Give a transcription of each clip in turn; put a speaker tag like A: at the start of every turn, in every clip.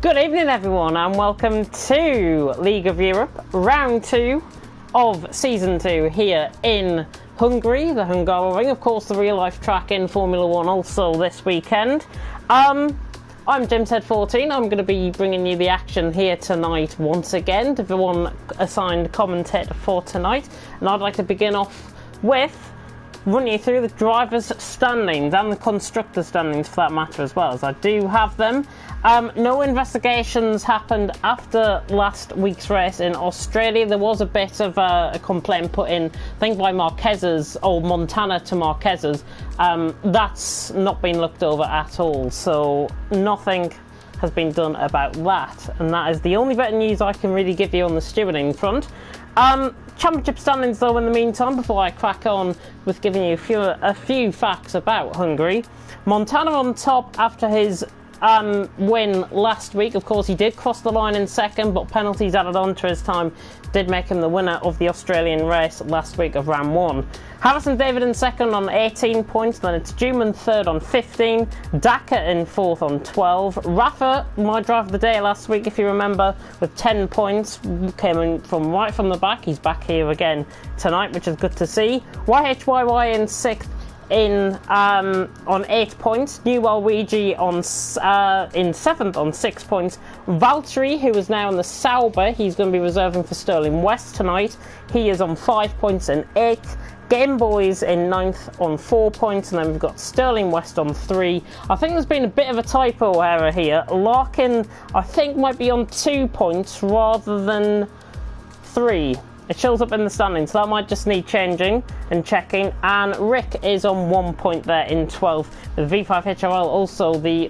A: Good evening everyone and welcome to League of Europe, round 2 of season 2 here in Hungary, the Hungaroring, of course the real life track in Formula 1 also this weekend. I'm Jimhead14, I'm going to be bringing you the action here tonight once again, the one assigned commentator for tonight, and I'd like to begin off with run you through the drivers' standings and the constructors' standings for that matter as well, as I do have them. No investigations happened after last week's race in Australia. There was a bit of a complaint put in, I think by Marquez's, or Montana to Marquez's. That's not been looked over at all, so nothing has been done about that, and that is the only bit of news I can really give you on the stewarding front. Championship standings though in the meantime, before I crack on with giving you a few facts about Hungary. Montana on top after his win last week. Of course he did cross the line in second, but penalties added on to his time did make him the winner of the Australian race last week of round 1. Harrison David in second on 18 points, then it's Juman third on 15, Daka in fourth on 12, Rafa, my driver of the day last week if you remember, with 10 points, came in from right from the back. He's back here again tonight, which is good to see. YHYY in 6th on 8 points, New Waluigi in 7th on 6 points. Valtteri, who is now in the Sauber, he's going to be reserving for Sterling West tonight, he is on 5 points in 8th. Game Boys in 9th on 4 points, and then we've got Sterling West on 3. I think there's been a bit of a typo error here. Larkin, I think, might be on 2 points rather than 3. It shows up in the standings, so that might just need changing and checking. And Rick is on 1 point there in 12th, with V5HRL also the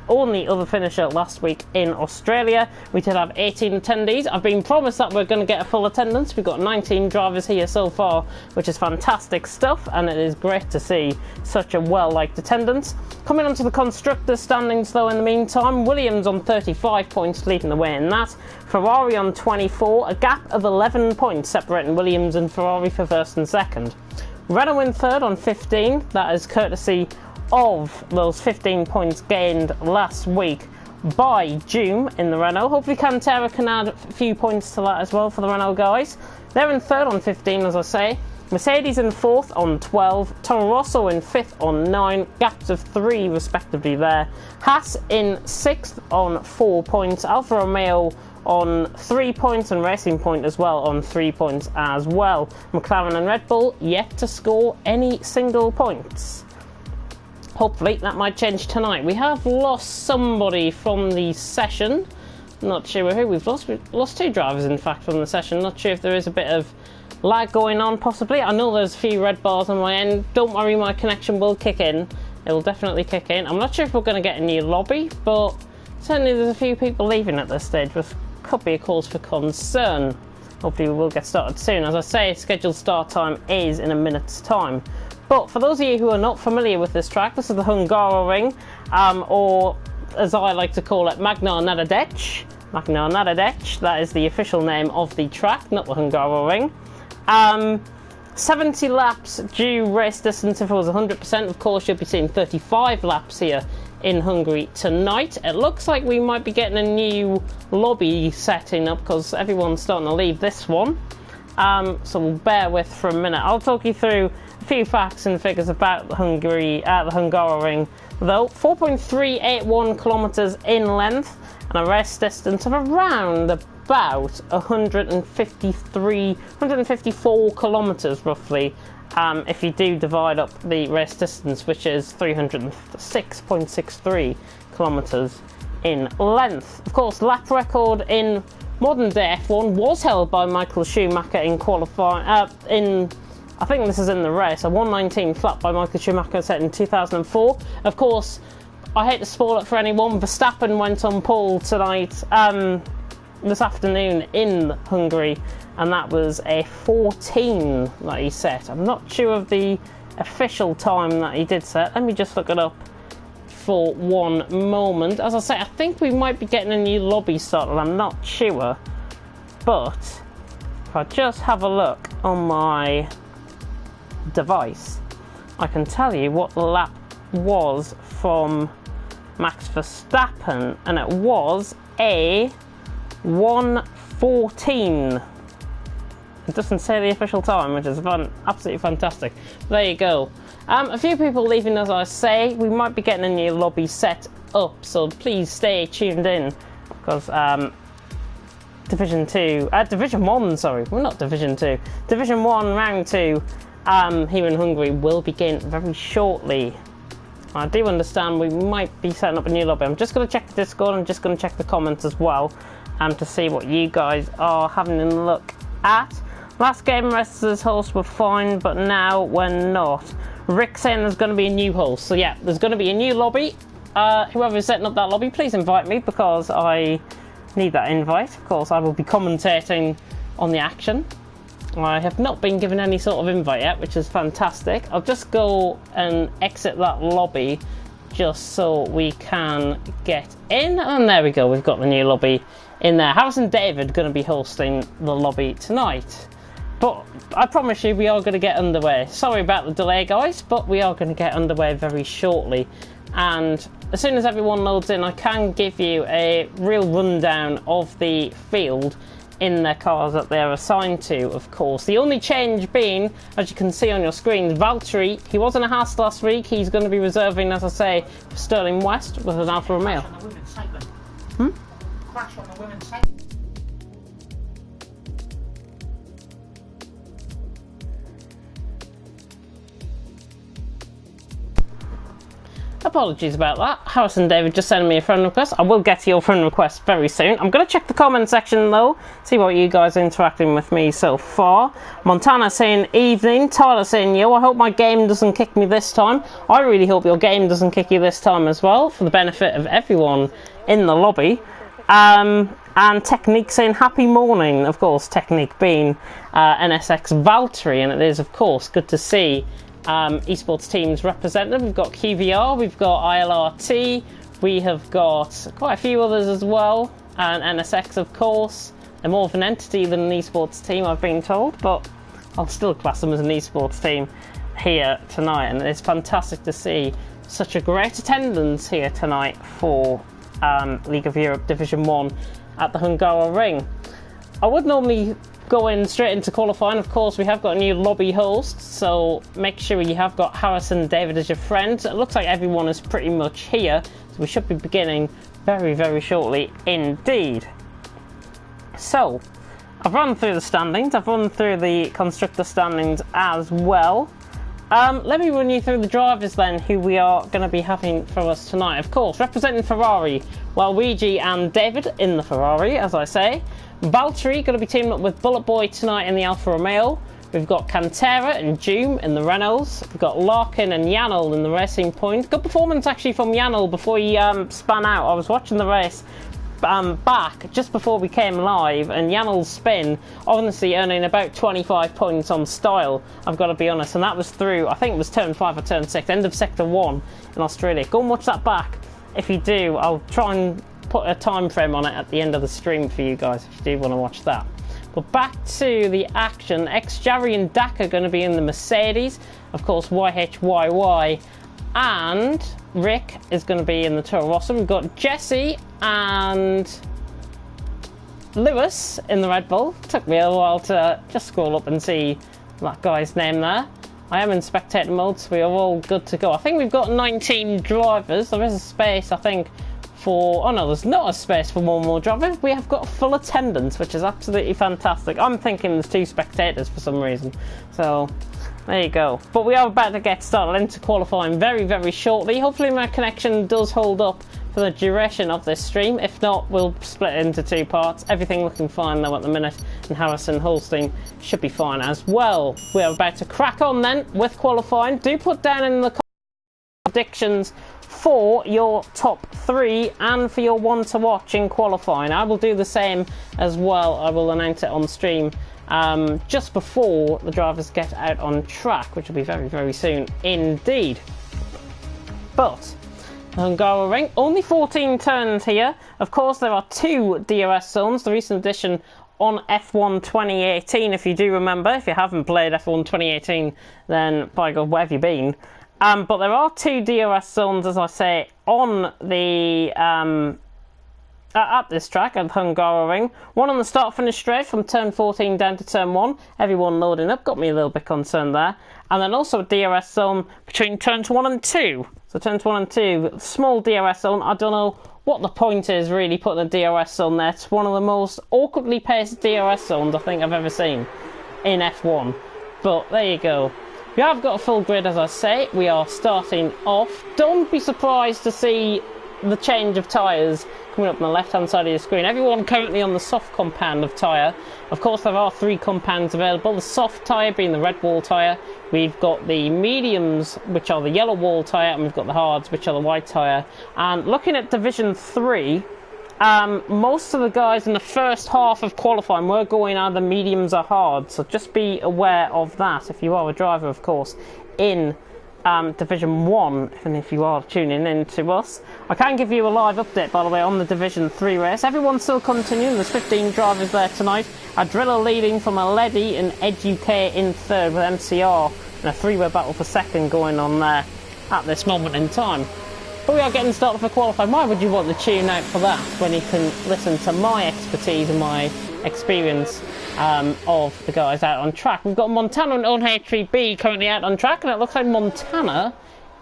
A: only other finisher last week in Australia. We did have 18 attendees. I've been promised that we're going to get a full attendance. We've got 19 drivers here so far, which is fantastic stuff, and it is great to see such a well-liked attendance. Coming on to the constructors' standings though in the meantime, Williams on 35 points leading the way in that. Ferrari on 24, a gap of 11 points separating Williams and Ferrari for first and second. Renault in third on 15, that is courtesy of those 15 points gained last week by June in the Renault. Hopefully Cantera can add a few points to that as well for the Renault guys. They're in third on 15 as I say. Mercedes in 4th on 12, Toro Rosso in 5th on 9, gaps of 3 respectively there. Haas in 6th on 4 points, Alfa Romeo on 3 points, and Racing Point as well on 3 points as well. McLaren and Red Bull yet to score any single points. Hopefully that might change tonight. We have lost somebody from the session, not sure who we've lost. We've lost 2 drivers in fact from the session. Not sure if there is a bit of lag going on possibly. I know there's a few red bars on my end. Don't worry, my connection will kick in. It will definitely kick in. I'm not sure if we're going to get a new lobby, but certainly there's a few people leaving at this stage, which could be a cause for concern. Hopefully we will get started soon. As I say, scheduled start time is in a minute's time. But for those of you who are not familiar with this track, this is the Hungaroring, or as I like to call it, Magna Nadadec. Magna Nadadec, that is the official name of the track, not the Hungaroring. 70 laps due race distance. If it was 100%, of course you'll be seeing 35 laps here in Hungary tonight. It looks like we might be getting a new lobby setting up because everyone's starting to leave this one, so we'll bear with for a minute. I'll talk you through a few facts and figures about Hungary, the Hungaroring though. 4.381 kilometers in length and a race distance of around about 154 kilometers roughly, if you do divide up the race distance, which is 306.63 kilometers in length. Of course, lap record in modern day F1 was held by Michael Schumacher in qualifying, I think this is in the race, a 1:19 flat by Michael Schumacher set in 2004. Of course, I hate to spoil it for anyone, Verstappen went on pole tonight, this afternoon in Hungary, and that was a 14 that he set. I'm not sure of the official time that he did set. Let me just look it up for one moment. As I say, I think we might be getting a new lobby started, I'm not sure, but if I just have a look on my device, I can tell you what the lap was from Max Verstappen, and it was a 1:14. It doesn't say the official time, which is absolutely fantastic. There you go. A few people leaving, as I say. We might be getting a new lobby set up, so please stay tuned in, because Division 1, sorry, we're not Division 2. Division 1 Round 2 here in Hungary will begin very shortly. I do understand we might be setting up a new lobby. I'm just going to check the Discord, I'm just going to check the comments as well, to see what you guys are having a look at. Last game, rest of his hosts were fine, but now we're not. Rick saying there's going to be a new host. So yeah, there's going to be a new lobby. Whoever is setting up that lobby, please invite me, because I need that invite. Of course, I will be commentating on the action. I have not been given any sort of invite yet, which is fantastic. I'll just go and exit that lobby just so we can get in. And there we go, we've got the new lobby in there. Harrison David going to be hosting the lobby tonight. But I promise you, we are going to get underway. Sorry about the delay, guys, but we are going to get underway very shortly. And as soon as everyone loads in, I can give you a real rundown of the field in their cars that they're assigned to, of course. The only change being, as you can see on your screen, Valtteri, he was in a Haas last week. He's going to be reserving, as I say, for Sterling West with an Alfa Romeo.
B: Crash on the women's cycle.
A: Apologies about that. Harrison David just sent me a friend request. I will get to your friend request very soon. I'm going to check the comment section though, see what you guys are interacting with me so far. Montana saying evening. Tyler saying yo, I hope my game doesn't kick me this time. I really hope your game doesn't kick you this time as well, for the benefit of everyone in the lobby. And Technique saying happy morning. Of course, Technique being NSX Valtteri, and it is of course good to see esports teams represented. We've got QVR, we've got ILRT, we have got quite a few others as well, and NSX of course. They're more of an entity than an esports team, I've been told, but I'll still class them as an esports team here tonight, and it's fantastic to see such a great attendance here tonight for League of Europe Division 1 at the Hungaroring. I would normally go in straight into qualifying. Of course, we have got a new lobby host, so make sure you have got Harrison David as your friend. It looks like everyone is pretty much here, so we should be beginning very, very shortly indeed. So, I've run through the standings, I've run through the constructor standings as well. Let me run you through the drivers then, who we are going to be having for us tonight. Of course, representing Ferrari, Luigi and David in the Ferrari, as I say. Valtteri going to be teaming up with Bullet Boy tonight in the Alfa Romeo. We've got Cantera and Doom in the Renaults. We've got Larkin and Janel in the Racing Point. Good performance actually from Janel before he spun out. I was watching the race back just before we came live, and Janel's spin honestly earning about 25 points on style, I've got to be honest, and that was through, I think it was turn 5 or turn 6, end of sector 1 in Australia. Go and watch that back if you do. I'll try and put a time frame on it at the end of the stream for you guys if you do want to watch that. But back to the action. Jarry and Dak are going to be in the Mercedes, of course YHYY, and Rick is going to be in the Toro Rosso. We've got Jesse and Lewis in the Red Bull. Took me a while to just scroll up and see that guy's name there. I am in spectator mode, so we are all good to go. I think we've got 19 drivers. There is a space, I think, for... Oh no, there's not a space for one more driver. We have got full attendance, which is absolutely fantastic. I'm thinking there's 2 spectators for some reason. So, there you go. But we are about to get started into qualifying very, very shortly. Hopefully my connection does hold up for the duration of this stream. If not, we'll split it into 2 parts. Everything looking fine though at the minute, and Harrison Holstein should be fine as well. We are about to crack on then with qualifying. Do put down in the predictions for your top 3 and for your one to watch in qualifying. I will do the same as well. I will announce it on stream just before the drivers get out on track, which will be very, very soon indeed. But Hungaroring, only 14 turns here. Of course, there are 2 DRS zones, the recent addition on F1 2018, if you do remember. If you haven't played F1 2018, then by God, where have you been? But there are 2 DRS zones, as I say, on the at this track at Hungaroring. One on the start-finish straight from turn 14 down to turn 1. Everyone loading up, got me a little bit concerned there. And then also a DRS zone between turns 1 and 2. So turns 1 and 2, small DRS zone. I don't know what the point is really putting a DRS zone there. It's one of the most awkwardly paced DRS zones I think I've ever seen in F1. But there you go. We have got a full grid, as I say. We are starting off. Don't be surprised to see the change of tyres coming up on the left hand side of your screen. Everyone currently on the soft compound of tyre. Of course there are 3 compounds available, the soft tyre being the red wall tyre, we've got the mediums which are the yellow wall tyre, and we've got the hards which are the white tyre. And looking at Division 3, most of the guys in the first half of qualifying were going either mediums or hards, so just be aware of that if you are a driver, of course, in Division 1, and if you are tuning in to us. I can give you a live update, by the way, on the Division 3 race. Everyone's still continuing. There's 15 drivers there tonight. Adrilla leading from Aledi and Edge UK in third, with MCR and a 3-way battle for second going on there at this moment in time. But we are getting started for qualifying. Why would you want to tune out for that when you can listen to my expertise and my experience of the guys out on track? We've got Montana and OH3B currently out on track, and it looks like Montana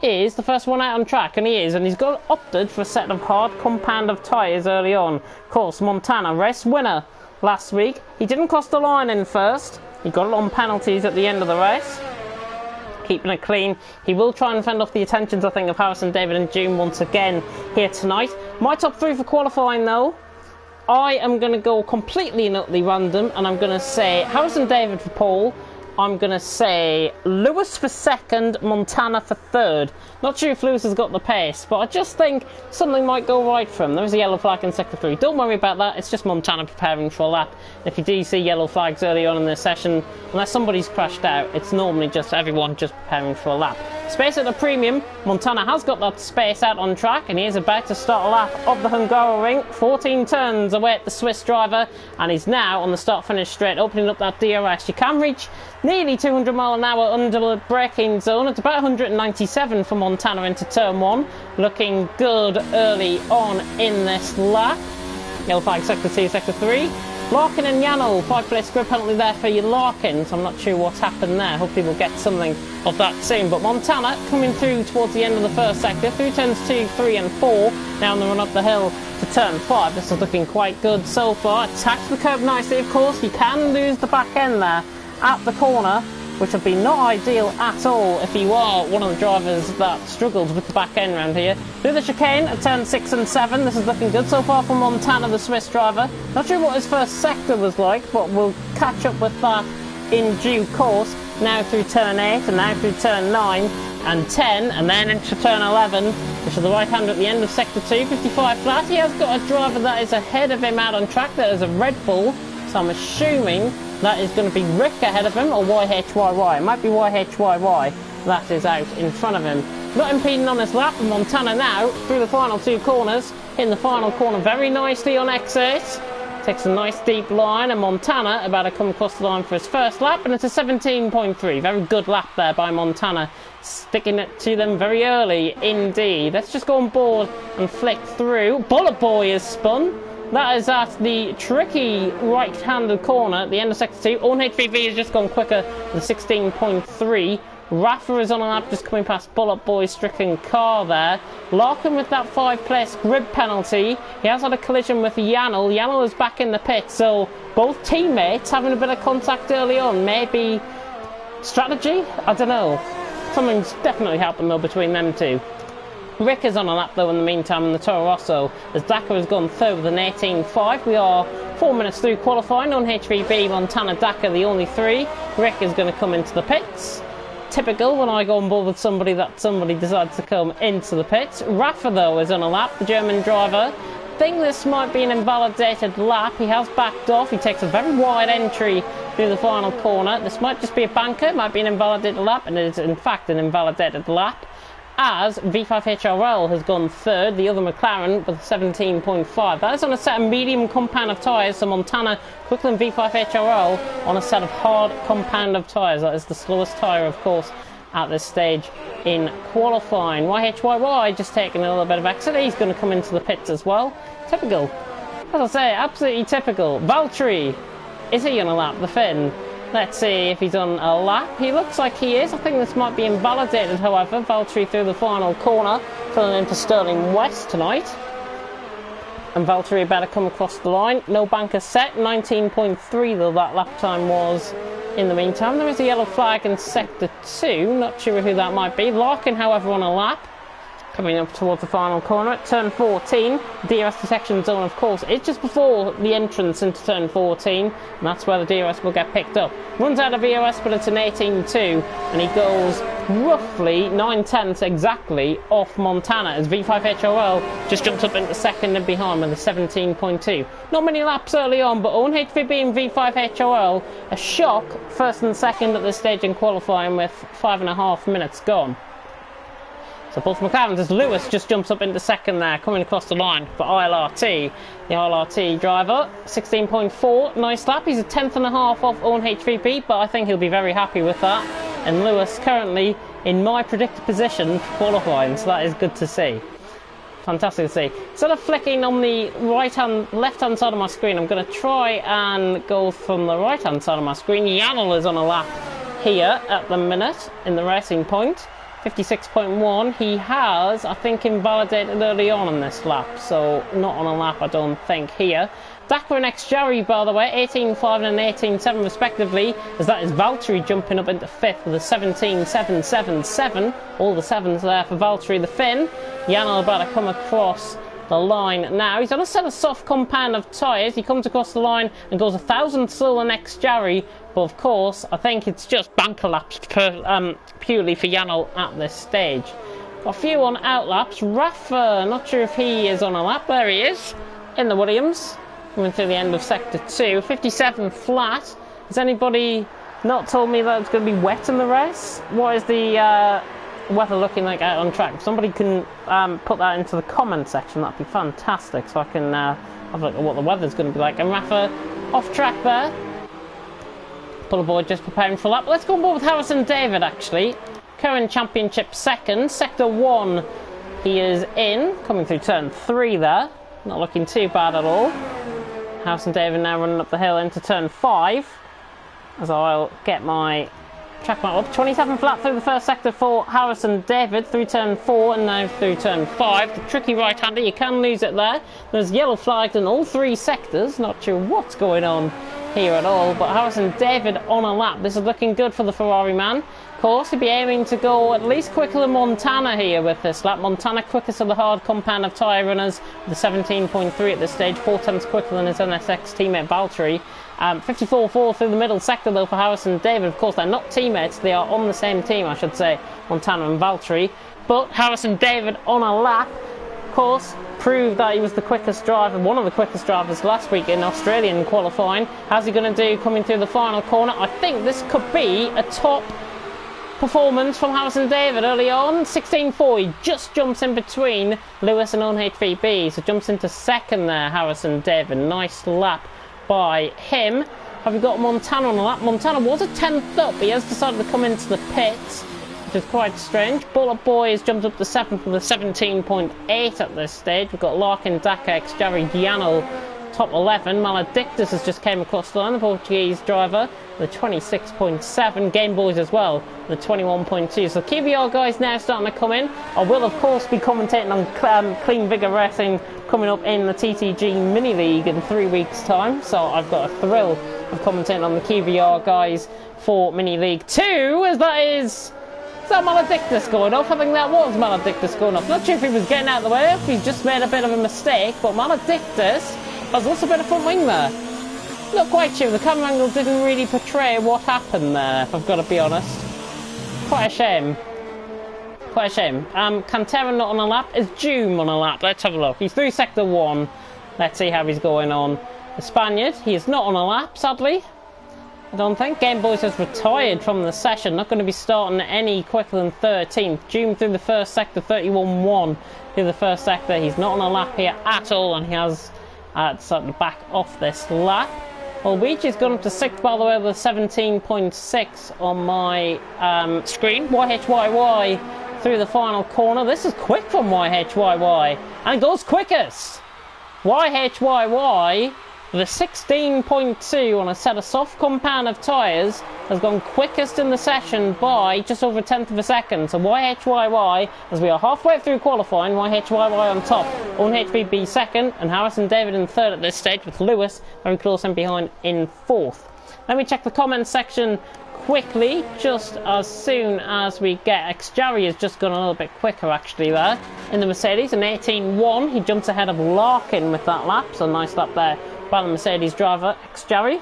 A: is the first one out on track, and he's got opted for a set of hard compound of tyres early on. Of course, Montana, race winner last week. He didn't cross the line in first. He got it on penalties at the end of the race, keeping it clean. He will try and fend off the attentions, I think, of Harrison, David and June once again here tonight. My top 3 for qualifying though, I am going to go completely and utterly random, and I'm going to say Harrison David for pole. I'm going to say Lewis for second, Montana for third. Not sure if Lewis has got the pace, but I just think something might go right for him. There is a yellow flag in sector 3. Don't worry about that. It's just Montana preparing for a lap. If you do see yellow flags early on in this session, unless somebody's crashed out, it's normally just everyone just preparing for a lap. Space at the premium. Montana has got that space out on track, and he is about to start a lap of the Hungaroring. 14 turns away at the Swiss driver, and he's now on the start-finish straight, opening up that DRS. You can reach nearly 200 mile an hour under the braking zone. It's about 197 for Montana into turn 1. Looking good early on in this lap. Yellow flag sector 2, sector 3. Larkin and Yannel, 5-place grid penalty there for your Larkin, so I'm not sure what's happened there. Hopefully we'll get something of that soon. But Montana coming through towards the end of the first sector, through turns 2, 3 and 4, now on the run up the hill to turn 5. This is looking quite good so far. Attacks the curb nicely, of course. You can lose the back end there at the corner, which would be not ideal at all if you are one of the drivers that struggles with the back end around here. Through the chicane at turn 6 and 7, this is looking good so far for Montana, the Swiss driver. Not sure what his first sector was like, but we'll catch up with that in due course. Now through turn 8, and now through turn 9 and 10, and then into turn 11, which is the right hand at the end of sector 2, 55 flat. He has got a driver that is ahead of him out on track. That is a Red Bull, so I'm assuming that is going to be Rick ahead of him, or YHYY. It might be YHYY that is out in front of him. Not impeding on his lap, and Montana now through the final 2 corners, in the final corner very nicely on exit. Takes a nice deep line, and Montana about to come across the line for his first lap, and it's a 17.3. Very good lap there by Montana, sticking it to them very early indeed. Let's just go on board and flick through. Bullet Boy is spun. That is at the tricky right-handed corner at the end of sector 2. OH3B has just gone quicker with a 16.3. Rafa is on a lap just coming past Bullet Boy's stricken car there. Larkin with that 5-place grid penalty. He has had a collision with Yannel. Yannel is back in the pit, so both teammates having a bit of contact early on. Maybe strategy? I don't know. Something's definitely happened though between them two. Rick is on a lap though in the meantime in the Toro Rosso, as Dakar has gone third with an 18.5. We are 4 minutes through qualifying on HVB, Montana, Dakar, the only 3. Rick is going to come into the pits. Typical when I go on board with somebody that somebody decides to come into the pits. Rafa though is on a lap, the German driver. I think this might be an invalidated lap. He has backed off. He takes a very wide entry through the final corner. This might just be a banker, it might be an invalidated lap, and it is in fact an invalidated lap, as V5HRL has gone third, the other McLaren with 17.5. That is on a set of medium compound of tyres, so Montana quicker than V5HRL on a set of hard compound of tyres. That is the slowest tyre, of course, at this stage in qualifying. YHYY just taking a little bit of exit. He's going to come into the pits as well. Typical. As I say, absolutely typical. Valtteri, is he on a lap? The Finn. Let's see if he's on a lap. He looks like he is. I think this might be invalidated, however. Valtteri through the final corner, filling in for Sterling West tonight. And Valtteri better come across the line. No banker set. 19.3 though that lap time was. In the meantime, there is a yellow flag in sector 2. Not sure who that might be. Larkin, however, on a lap. Coming up towards the final corner at turn 14. DRS detection zone, of course, it's just before the entrance into turn 14, and that's where the DRS will get picked up. Runs out of EOS, but it's an 18.2, and he goes roughly 9/10 exactly off Montana as V5HOL just jumps up into second and behind with a 17.2. Not many laps early on, but on HVB and V5HOL, a shock first and second at this stage in qualifying with 5.5 minutes gone. So both McLarens as Lewis just jumps up into second there, coming across the line for ILRT. The ILRT driver, 16.4, nice lap. He's a 10.5 off Owen HVP, but I think he'll be very happy with that. And Lewis currently in my predicted position for qualifying, so that is good to see. Fantastic to see. Instead of flicking on the left-hand side of my screen, I'm going to try and go from the right-hand side of my screen. Janel is on a lap here at the minute in the racing point. 56.1, he has, I think, invalidated early on in this lap, so not on a lap, I don't think, here. Dakar and Xjari, by the way, 18.5 and 18.7 respectively, as that is Valtteri jumping up into 5th with a 17.777. All the 7s there for Valtteri the Finn. Janel about to come across the line now. He's on a set of soft compound of tyres. He comes across the line and goes 1,000 slower than Xjari, but of course I think it's just banker laps purely for Janel at this stage. Got a few on out laps. Rafa, not sure if he is on a lap. There he is in the Williams, coming through the end of sector 2. 57 flat. Has anybody not told me that it's going to be wet in the race? What is the weather looking like out on track? If somebody can put that into the comment section, that'd be fantastic, so I can have a look at what the weather's going to be like. And Rafa off track there. Board just preparing for a lap. Let's go on board with Harrison David, actually. Current championship second. Sector 1 he is in, coming through turn 3 there. Not looking too bad at all. Harrison David now running up the hill into turn 5, as I'll get my track map up. 27 flat through the first sector for Harrison David, through turn 4 and now through turn 5. The tricky right-hander, you can lose it there. There's yellow flagged in all 3 sectors. Not sure what's going on here at all, but Harrison David on a lap. This is looking good for the Ferrari man. Of course, he'll be aiming to go at least quicker than Montana here with this lap. Montana quickest of the hard compound of tyre runners with a 17.3 at this stage, 4 tenths quicker than his NSX teammate Valtteri. 54.4 through the middle sector though for Harrison David. Of course, they're not teammates, they are on the same team, I should say, Montana and Valtteri. But Harrison David on a lap, of course, proved that he was the quickest driver, one of the quickest drivers last week in Australian qualifying. How's he going to do coming through the final corner? I think this could be a top performance from Harrison David early on. 16.4, he just jumps in between Lewis and HVB, so jumps into second there, Harrison David. Nice lap by him. Have we got Montana on a lap? Montana was a 10th up, he has decided to come into the pits, which is quite strange. Bullet Boy has jumped up to 7th with a 17.8 at this stage. We've got Larkin, Dakar, Xjari, Giano, top 11. Maledictus has just came across the line, the Portuguese driver, with a 26.7. Game Boys as well, with a 21.2. So KVR guys now starting to come in. I will of course be commentating on Clean Vigor Racing coming up in the TTG Mini League in 3 weeks time. So I've got a thrill of commentating on the KVR guys for Mini League 2, as that is... Is that Maledictus going off? I think that was Maledictus going off. Not sure if he was getting out of the way, if he's just made a bit of a mistake, but Maledictus has lost a bit of front wing there. Not quite sure, the camera angle didn't really portray what happened there, if I've got to be honest. Quite a shame. Quite a shame. Cantera not on a lap. Is Joom on a lap? Let's have a look. He's through sector 1. Let's see how he's going on. The Spaniard, he is not on a lap, sadly. I don't think. Game Boys has retired from the session. Not going to be starting any quicker than 13th. Joom through the first sector, 31.1 through the first sector. He's not on a lap here at all, and he has decided to back off this lap. Well, Luigi's gone up to 6th, by the way, with 17.6 on my screen. YHYY through the final corner. This is quick from YHYY, and it goes quickest. YHYY, the 16.2 on a set of soft compound of tyres, has gone quickest in the session by just over a tenth of a second. So YHYY, as we are halfway through qualifying, YHYY on top, Owen HBB second, and Harrison David in third at this stage, with Lewis very close in behind in fourth. Let me check the comments section quickly, just as soon as we get Xjarry has just gone a little bit quicker actually there in the Mercedes, an 18.1. He jumps ahead of Larkin with that lap, so nice lap there by the Mercedes driver Xjarry.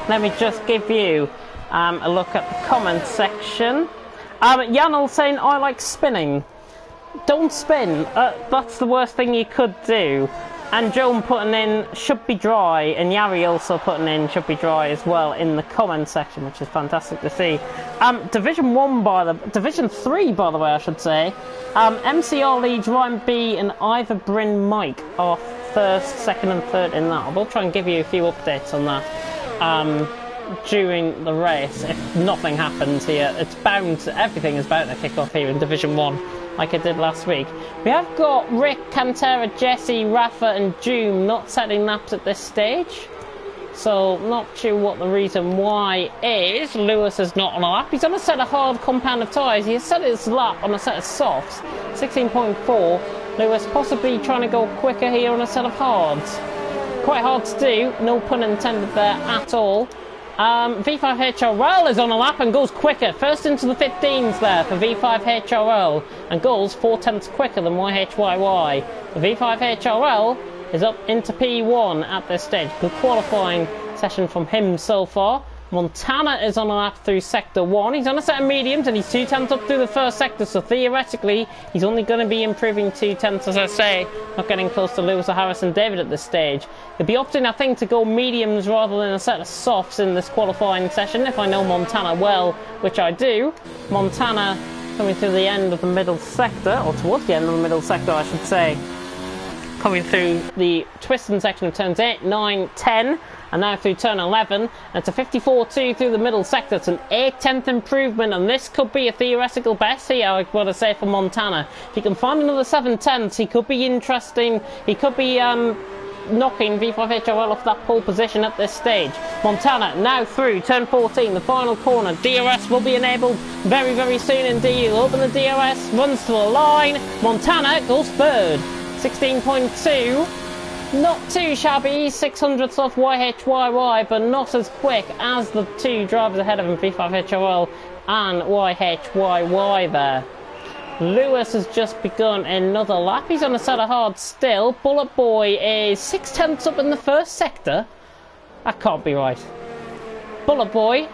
A: Let me just give you a look at the comments section. Yanel saying, I like spinning. Don't spin, that's the worst thing you could do. And Joan putting in should be dry, and Yari also putting in should be dry as well in the comments section, which is fantastic to see. Division 3 by the way, I should say. MCR leads Ryan B and Ivor Bryn Mike are first, second and third in that. I will try and give you a few updates on that during the race if nothing happens here. Everything is about to kick off here in Division 1 like I did last week. We have got Rick, Cantera, Jesse, Rafa and Doom not setting laps at this stage. So not sure what the reason why is. Lewis is not on a lap. He's on a set of hard compound of tyres. He has set his lap on a set of softs. 16.4. Lewis possibly trying to go quicker here on a set of hards. Quite hard to do, no pun intended there at all. V5HRL is on a lap and goes quicker. First into the 15s there for V5HRL and goes 4 tenths quicker than YHYY. The V5HRL is up into P1 at this stage. Good qualifying session from him so far. Montana is on a lap through Sector 1. He's on a set of mediums and he's 2 tenths up through the first sector, so theoretically he's only going to be improving 2 tenths, as I say, not getting close to Lewis or Harrison David at this stage. He'll be opting, I think, to go mediums rather than a set of softs in this qualifying session, if I know Montana well, which I do. Montana coming through the end of the middle sector, or towards the end of the middle sector, I should say. Coming through the twisting section of turns 8, 9, 10, and now through turn 11, and it's a 54.2 through the middle sector. It's an 8/10 improvement, and this could be a theoretical best here, I want to say, for Montana. If he can find another 7 tenths, he could be interesting. He could be knocking V5HRL off that pole position at this stage. Montana now through turn 14, the final corner. DRS will be enabled very, very soon indeed. He'll open the DRS, runs to the line. Montana goes third. 16.2. Not too shabby, 600ths off YHYY, but not as quick as the two drivers ahead of him, V5HRL and YHYY there. Lewis has just begun another lap. He's on a set of hard still. Bullet Boy is 6 tenths up in the first sector. That can't be right. Bullet Boy,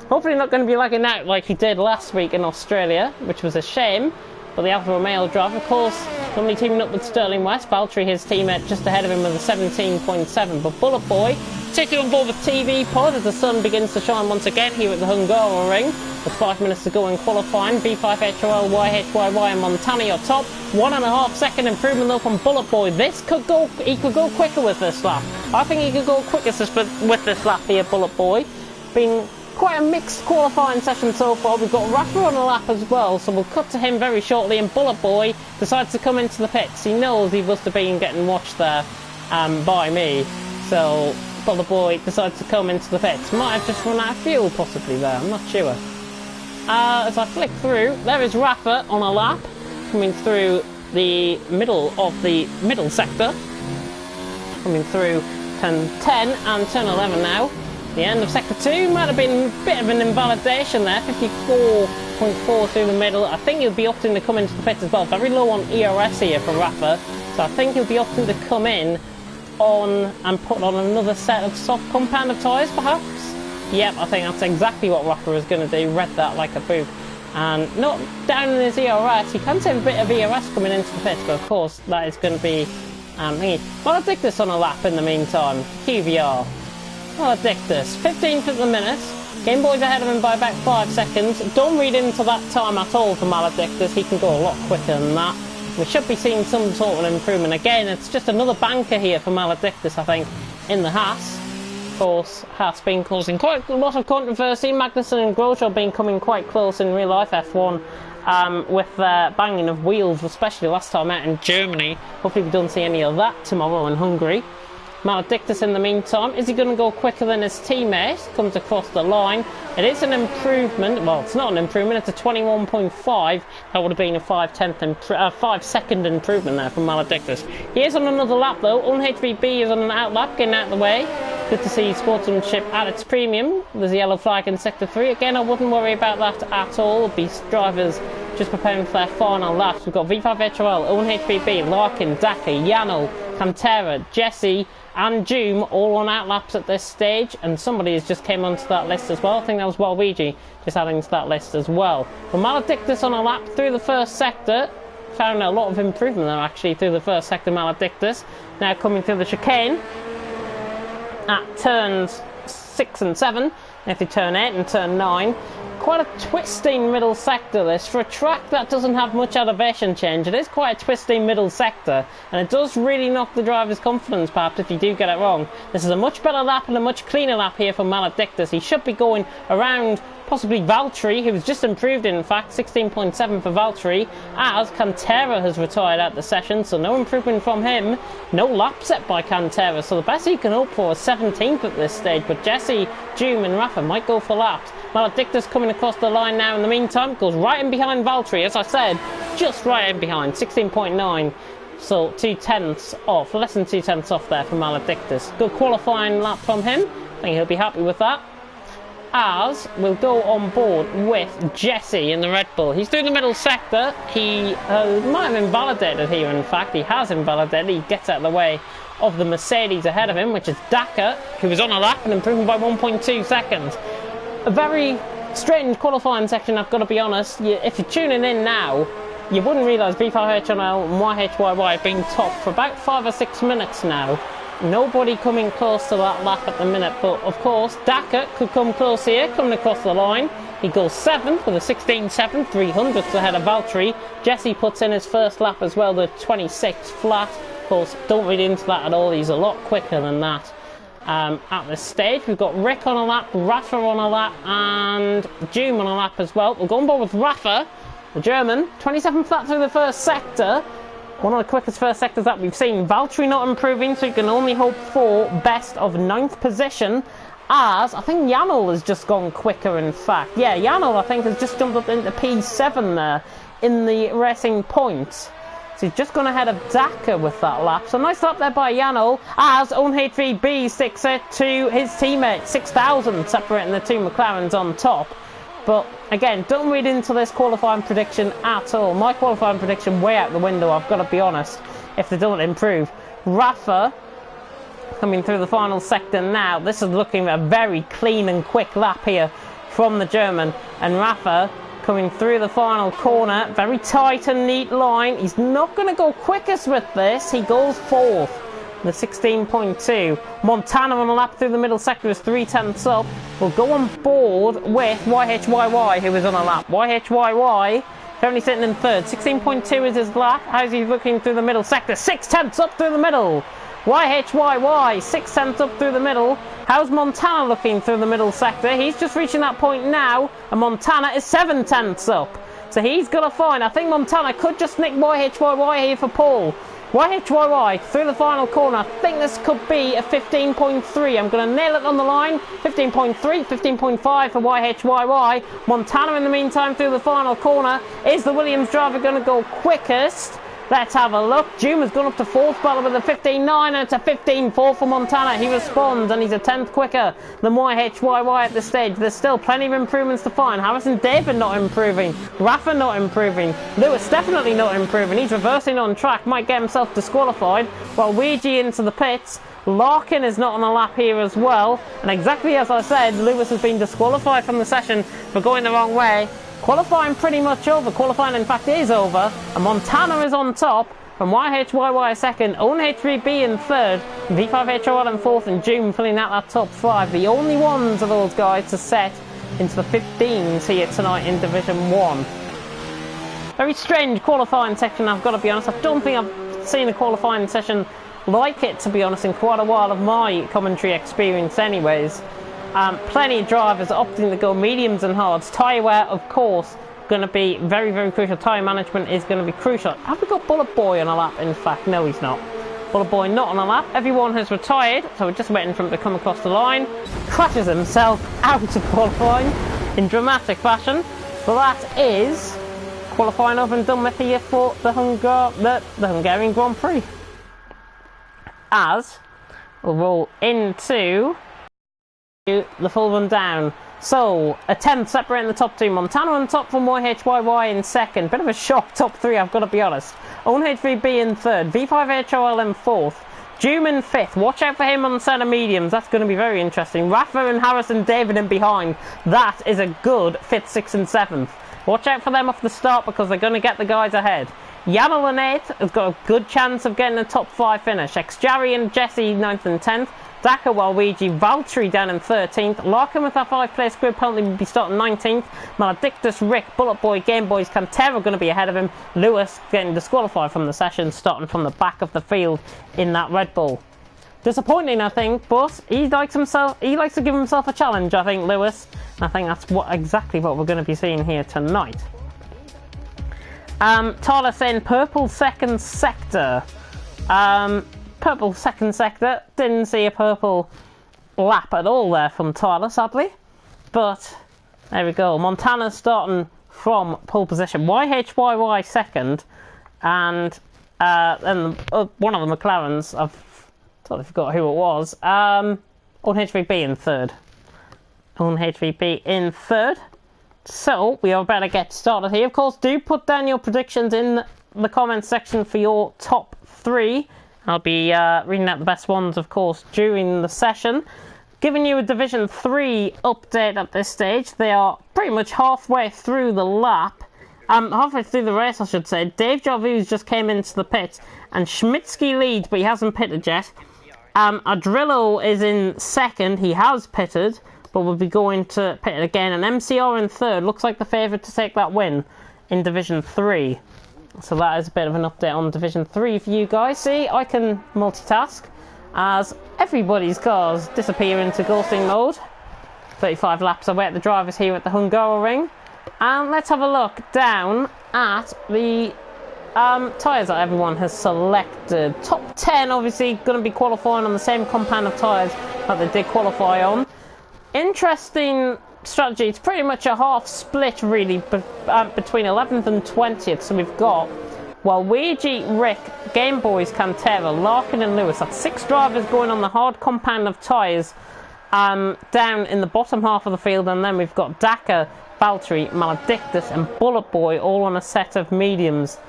A: hopefully not going to be lagging out like he did last week in Australia, which was a shame. But the Alfa Romeo driver, of course, only teaming up with Sterling West. Valtteri, his teammate, just ahead of him with a 17.7. But Bullet Boy, particularly on board with TV pod as the sun begins to shine once again here at the Hungaroring. With 5 minutes to go in qualifying, V5HRL, YHYY and Montana are top. 1.5 second improvement though from Bullet Boy. He could go quicker with this lap. I think he could go quicker with this lap here, Bullet Boy. Been quite a mixed qualifying session so far. We've got Rafa on a lap as well, so we'll cut to him very shortly, and Bullet Boy decides to come into the pits. He knows he must have been getting watched there by me, so Bullet Boy decides to come into the pits. Might have just run out of fuel possibly there, I'm not sure. As I flick through, there is Rafa on a lap, coming through the middle of the middle sector, coming through turn 10 and turn 11 now. The end of sector 2 might have been a bit of an invalidation there, 54.4 through the middle. I think he'll be opting to come into the pits as well. Very low on ERS here for Rafa, so I think he'll be opting to come in on and put on another set of soft compound of tyres perhaps. Yep, I think that's exactly what Rafa is going to do. Read that like a book. And not down in his ERS, he can save a bit of ERS coming into the pits, but of course that is going to be thingy. Maledictus on a lap in the meantime. QVR. Maledictus, 15th at the minute. Game Boy's ahead of him by about 5 seconds. Don't read into that time at all for Maledictus. He can go a lot quicker than that. We should be seeing some sort of improvement. Again, it's just another banker here for Maledictus, I think, in the Haas. Of course, Haas been causing quite a lot of controversy. Magnussen and Grosjean been coming quite close in real life F1 with banging of wheels, especially last time out in Germany. Hopefully we don't see any of that tomorrow in Hungary. Maledictus in the meantime, is he going to go quicker than his teammate? Comes across the line. It is an improvement. Well, it's not an improvement, it's a 21.5. That would have been a 5-second improvement there from Maledictus. He is on another lap though. UnHVB is on an out lap, getting out of the way. Good to see sportsmanship at its premium. There's a yellow flag in Sector 3. Again, I wouldn't worry about that at all. These drivers just preparing for their final laps. We've got V5HRL, UnHVB, Larkin, Daka, Janel, Cantera, Jesse and Doom all on out laps at this stage, and somebody has just came onto that list as well. I think that was Waluigi just adding to that list as well. But Maledictus on a lap through the first sector. Found a lot of improvement there actually through the first sector, Maledictus. Now coming through the chicane at turns 6 and 7, if you turn 8 and turn 9. Quite a twisting middle sector this. For a track that doesn't have much elevation change, it is quite a twisting middle sector, and it does really knock the driver's confidence perhaps if you do get it wrong. This is a much better lap and a much cleaner lap here for Maledictus. He should be going around possibly Valtteri, who's just improved in fact, 16.7 for Valtteri, as Cantera has retired at the session, so no improvement from him. No lap set by Cantera, so the best he can hope for is 17th at this stage, but Jesse, Doom and Rafa might go for laps. Maledictus coming across the line now in the meantime, goes right in behind Valtteri, as I said, just right in behind, 16.9. So 2/10 off, less than 2/10 off there for Maledictus. Good qualifying lap from him, I think he'll be happy with that. As we'll go on board with Jesse in the Red Bull. He's through the middle sector. He might have invalidated here, in fact. He has invalidated. He gets out of the way of the Mercedes ahead of him, which is Daka, who was on a lap and improving by 1.2 seconds. A very strange qualifying section, I've got to be honest. If you're tuning in now, you wouldn't realise V5HNL and YHYY have been top for about 5 or 6 minutes now. Nobody coming close to that lap at the minute, but of course Daka could come close here, coming across the line. He goes 7th with a 16.7, 300ths ahead of Valtteri. Jesse puts in his first lap as well, the 26 flat. Of course, don't read into that at all, he's a lot quicker than that. At this stage, we've got Rick on a lap, Rafa on a lap, and Doom on a lap as well. We'll go on board with Rafa, the German, 27 flat through the first sector. One of the quickest first sectors that we've seen. Valtteri not improving, so you can only hope for best of 9th position. As I think Janel has just gone quicker, in fact. Yeah, Janel, I think, has just jumped up into P7 there in the racing points. So he's just gone ahead of Daka with that lap. So nice lap there by Janel, as UnHVB sticks it to his teammate. 6,000 separating the two McLarens on top. But again, don't read into this qualifying prediction at all. My qualifying prediction way out the window, I've got to be honest, if they don't improve. Rafa coming through the final sector now. This is looking a very clean and quick lap here from the German. And Rafa coming through the final corner. Very tight and neat line. He's not going to go quickest with this. He goes 4th. The 16.2. Montana on a lap through the middle sector is 3/10 up. We'll go on board with YHYY, who was on a lap. YHYY currently sitting in 3rd. 16.2 is his lap. How's he looking through the middle sector? 6/10 up through the middle. YHYY 6/10 up through the middle. How's Montana looking through the middle sector? He's just reaching that point now, and Montana is 7/10 up. So he's got to find. I think Montana could just nick YHYY here for pole. YHYY through the final corner. I think this could be a 15.3. I'm going to nail it on the line. 15.3, 15.5 for YHYY. Montana in the meantime through the final corner. Is the Williams driver going to go quickest? Let's have a look. Doom has gone up to 4th spot with a 15.9, and it's a 15.4 for Montana. He responds, and he's a 10th quicker than YHYY at this stage. There's still plenty of improvements to find. Harrison David not improving. Rafa not improving. Lewis definitely not improving. He's reversing on track. Might get himself disqualified. While Ouija into the pits. Larkin is not on a lap here as well. And exactly as I said, Lewis has been disqualified from the session for going the wrong way. Qualifying pretty much over. Qualifying in fact is over, and Montana is on top from YHYY 2nd, UnHVB in 3rd, V5HRL in 4th, and Doom filling out that top 5. The only ones of those guys to set into the 15s here tonight in Division 1. Very strange qualifying section, I've got to be honest. I don't think I've seen a qualifying session like it, to be honest, in quite a while of my commentary experience anyways. Plenty of drivers opting to go mediums and hards. Tyre wear, of course, going to be very, very crucial. Tyre management is going to be crucial. Have we got Bullet Boy on a lap? In fact, no, he's not. Bullet Boy not on a lap. Everyone has retired, so we're just waiting for him to come across the line. Crashes himself out of qualifying in dramatic fashion. So that is qualifying over and done with here for the Hungarian Grand Prix. As we'll roll into the full rundown. So, a 10th separating the top two. Montana on top from YHYY in second. Bit of a shock top three, I've got to be honest. Own HVB in third. V5HOL in fourth. Doom in fifth. Watch out for him on the centre mediums. That's going to be very interesting. Rafa and Harrison David in behind. That is a good fifth, sixth and seventh. Watch out for them off the start because they're going to get the guys ahead. Yamal in eighth has got a good chance of getting a top five finish. Xjari and Jesse 9th and 10th. Daka, Waluigi, Valtteri down in 13th. Larkin with that 5-place grid penalty will be starting 19th. Maledictus, Rick, Bullet Boy, Game Boys, Cantera going to be ahead of him. Lewis getting disqualified from the session, starting from the back of the field in that Red Bull. Disappointing, I think, but he likes to give himself a challenge, I think, Lewis. I think that's exactly what we're going to be seeing here tonight. Tyler saying purple second sector. Purple second sector. Didn't see a purple lap at all there from Tyler, sadly. But there we go. Montana starting from pole position. YHYY second. And one of the McLarens, I've totally forgot who it was. On HVB in third. On HVB in third. So, we are about to get started here. Of course, do put down your predictions in the comments section for your top three. I'll be reading out the best ones, of course, during the session. Giving you a Division 3 update at this stage. They are pretty much halfway through the lap. Halfway through the race, I should say. Dave Jarvus just came into the pit. And Schmidtsky leads, but he hasn't pitted yet. Adrillo is in second. He has pitted, but will be going to pit again. And MCR in third. Looks like the favourite to take that win in Division 3. So that is a bit of an update on Division 3 for you guys. See, I can multitask as everybody's cars disappear into ghosting mode. 35 laps away at the drivers here at the Hungaroring. And let's have a look down at the tyres that everyone has selected. Top 10 obviously going to be qualifying on the same compound of tyres that they did qualify on. Interesting strategy. It's pretty much a half split really between 11th and 20th. So we've got Waluigi, Rick, Game Boys, Cantera, Larkin and Lewis. That's 6 drivers going on the hard compound of tyres down in the bottom half of the field. And then we've got Daka, Valtteri, Maledictus and Bullet Boy all on a set of mediums.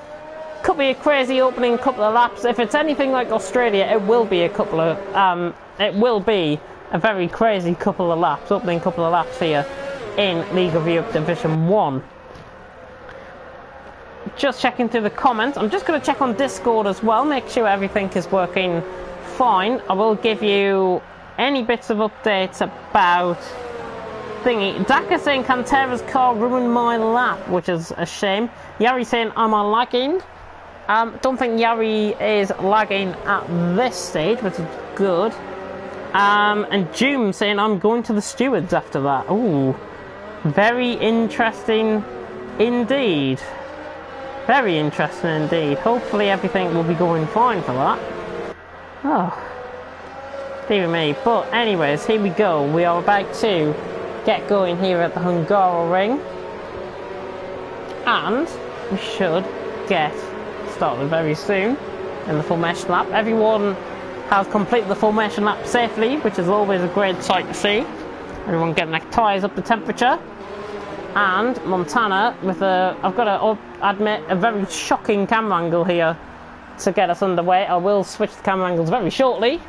A: Could be a crazy opening couple of laps. If it's anything like Australia, it will be a very crazy couple of laps, opening couple of laps here in League of Europe Division 1. Just checking through the comments. I'm just going to check on Discord as well, make sure everything is working fine. I will give you any bits of updates about thingy. Daka saying Cantera's car ruined my lap, which is a shame. Yari saying am I lagging? Don't think Yari is lagging at this stage, which is good. And Doom saying I'm going to the stewards after that. Ooh, very interesting indeed. Very interesting indeed. Hopefully everything will be going fine for that. Oh, dear me. But anyways, here we go. We are about to get going here at the Hungaroring. And we should get started very soon in the formation lap. Everyone has completed the formation lap safely, which is always a great sight to see. Everyone getting their tyres up to temperature. And Montana with I've got to admit, a very shocking camera angle here to get us underway. I will switch the camera angles very shortly,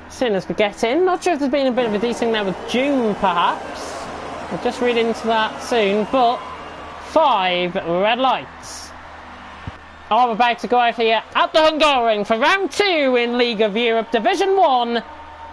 A: as soon as we get in. Not sure if there's been a bit of a desync there with June, perhaps. We'll just read into that soon, but 5 red lights are about to go out here at the Hungaroring for round 2 in League of Europe. Division 1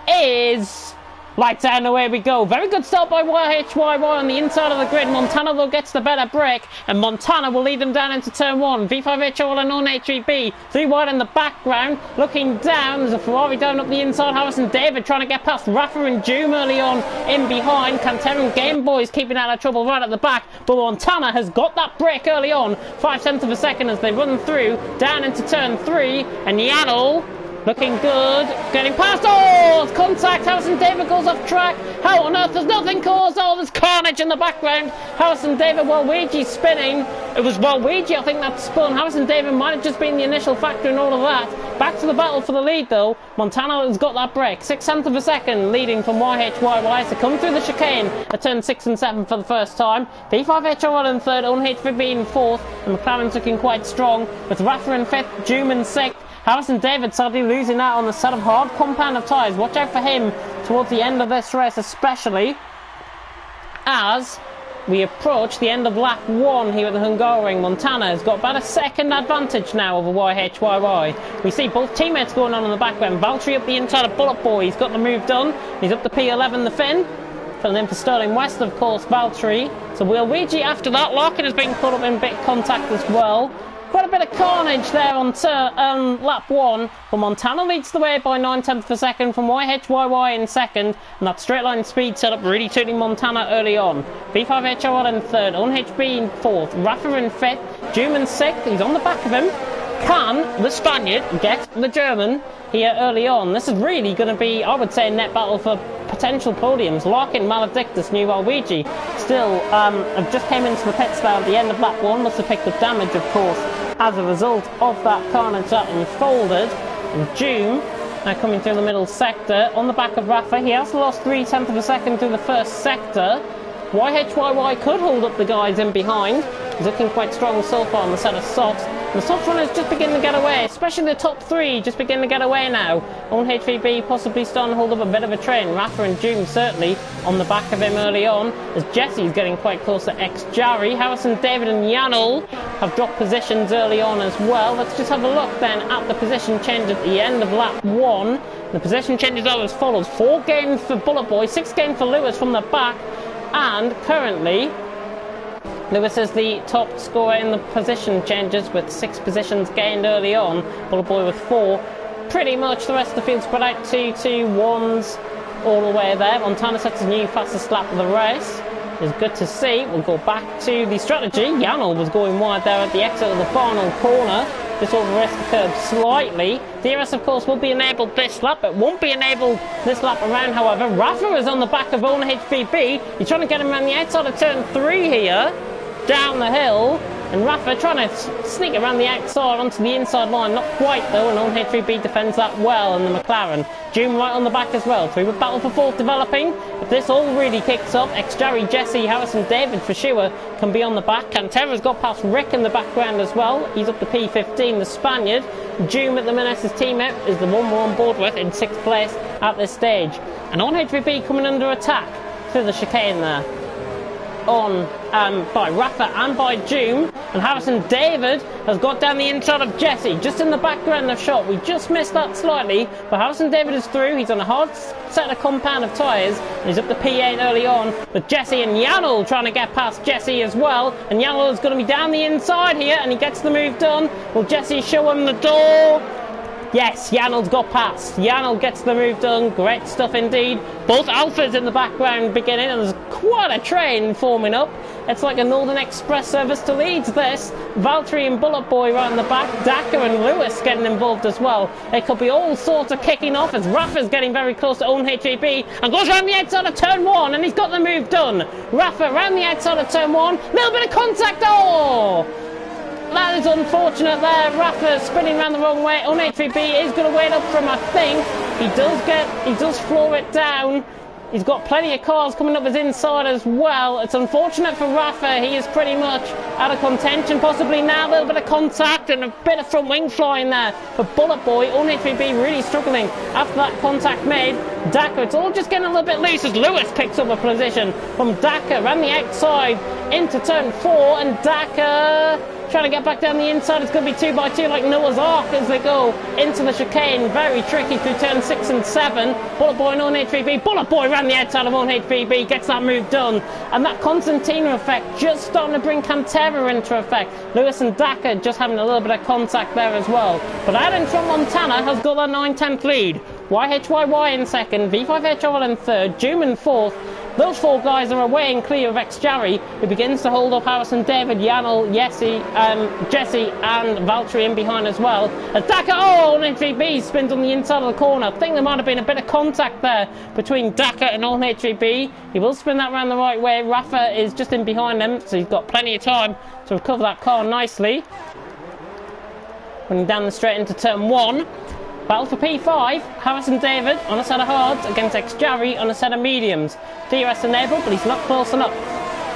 A: is Lights out and away we go. Very good start by YHYY on the inside of the grid. Montana though gets the better break, and Montana will lead them down into turn 1. V5HO and on HVB. 3 wide in the background. Looking down, there's a Ferrari down up the inside. Harrison David trying to get past Rafa and Doom early on in behind. Cantera and Game Boys keeping out of trouble right at the back, but Montana has got that break early on. 5/10 of a second as they run through down into turn 3, and Yanel looking good, getting past. Oh, contact. Harrison David goes off track. How on earth? There's nothing caused. Oh, there's carnage in the background. Harrison David, Waluigi spinning. It was Waluigi, I think, that spun. Harrison David might have just been the initial factor in all of that. Back to the battle for the lead, though. Montana has got that break. 6/10 of a second leading from YHYY as they come through the chicane at turn 6 and 7 for the first time. V5HO in third, OnHVB in fourth, and McLaren's looking quite strong with Rafa in fifth, Doom in sixth. Harrison David sadly losing out on the set of hard compound of tyres. Watch out for him towards the end of this race, especially as we approach the end of lap 1 here at the Hungaroring. Montana has got about a second advantage now over YHYY. We see both teammates going on in the background. Valtteri up the inside of Bullet Boy. He's got the move done. He's up to P11, the Finn. Filling in for Sterling West, of course, Valtteri. So Waluigi after that. Larkin has been caught up in bit contact as well. Quite a bit of carnage there on lap 1, but Montana leads the way by 9/10 of a second from YHYY in second, and that straight line speed setup really suiting Montana early on. V5HO in third, OnHB in fourth, Rafa in fifth, Doom in sixth. He's on the back of him. Can the Spaniard get the German here early on? This is really going to be, I would say, a net battle for potential podiums. Larkin, Maledictus, New Waluigi still have just came into the pits now at the end of lap 1. Must have picked up damage, of course, as a result of that carnage that unfolded. And Doom now coming through the middle sector on the back of Rafa. He has lost 3/10 of a second through the first sector. YHYY could hold up the guys in behind. He's looking quite strong so far on the set of softs. And the soft runners just beginning to get away, especially the top 3 just beginning to get away now. On HVB possibly starting to hold up a bit of a train. Rafa and Doom certainly on the back of him early on, as Jesse's getting quite close to ex-Jarry. Harrison David and Yanel have dropped positions early on as well. Let's just have a look then at the position change at the end of lap 1. The position changes are as follows: 4 gains for Bullet Boy, 6 gains for Lewis from the back, and currently Lewis is the top scorer in the position changes with 6 positions gained early on. Bullet Boy with 4. Pretty much the rest of the field spread out 2, 2, 1s all the way there. Montana sets a new fastest lap of the race. It's good to see. We'll go back to the strategy. Yanel was going wide there at the exit of the final corner. This will reverse the curve slightly. DRS, of course, will be enabled this lap. It won't be enabled this lap around, however. Rafa is on the back of Own HVB. He's trying to get him around the outside of turn 3 here, down the hill. And Rafa trying to sneak around the outside onto the inside line. Not quite, though, and On HVB defends that well in the McLaren. Doom right on the back as well. 3 with battle for 4th developing. If this all really kicks up, ex-Jarry, Jesse, Harrison David for sure can be on the back. Cantera's got past Rick in the background as well. He's up to P15, the Spaniard. Doom at the minute, his teammate, is the one we're on board with in 6th place at this stage. And On HVB coming under attack through the chicane there. On by Rafa and by Doom, and Harrison David has got down the inside of Jesse, just in the background of shot. We just missed that slightly, but Harrison David is through. He's on a hard set of compound of tyres, and he's up to P8 early on, with Jesse and Yanel trying to get past Jesse as well, and Yanel is going to be down the inside here, and he gets the move done. Will Jesse show him the door? Yes, Yanel's got past. Yanel gets the move done. Great stuff indeed. Both Alphas in the background beginning, and there's quite a train forming up. It's like a Northern Express service to Leeds, this. Valtteri and Bullet Boy right in the back. Daka and Lewis getting involved as well. It could be all sorts of kicking off as Rafa's getting very close to Own HVB and goes around the outside of turn 1, and he's got the move done. Rafa around the outside of turn 1. Little bit of contact. Oh! That is unfortunate there. Rafa spinning around the wrong way. On HVB is going to wait up for him, I think. He does floor it down. He's got plenty of cars coming up his inside as well. It's unfortunate for Rafa. He is pretty much out of contention. Possibly now a little bit of contact and a bit of front wing flying there. But Bullet Boy, on HVB really struggling after that contact made. Daka, it's all just getting a little bit loose as Lewis picks up a position from Daka around the outside into turn 4, and Daka trying to get back down the inside. It's going to be 2x2 like Noah's Ark as they go into the chicane. Very tricky through turn 6 and 7. Bullet Boy and OnHVB. Bullet Boy ran the outside of OnHVB, gets that move done. And that Constantino effect just starting to bring Cantera into effect. Lewis and Daka just having a little bit of contact there as well. But out in front, Montana has got that 9/10 lead. YHYY in second, V5HRL in third, Doom in fourth. Those four guys are away and clear of X-Jarry, who begins to hold up Harrison, David, Yanel, Jesse and Valtteri in behind as well. As Daka, OnHVB spins on the inside of the corner. I think there might have been a bit of contact there between Daka and OnHVB. He will spin that around the right way. Rafa is just in behind them, so he's got plenty of time to recover that car nicely. Running down the straight into turn 1. Battle for P5, Harrison David on a set of hards against X-Jarry on a set of mediums. DRS enabled, but he's not close enough.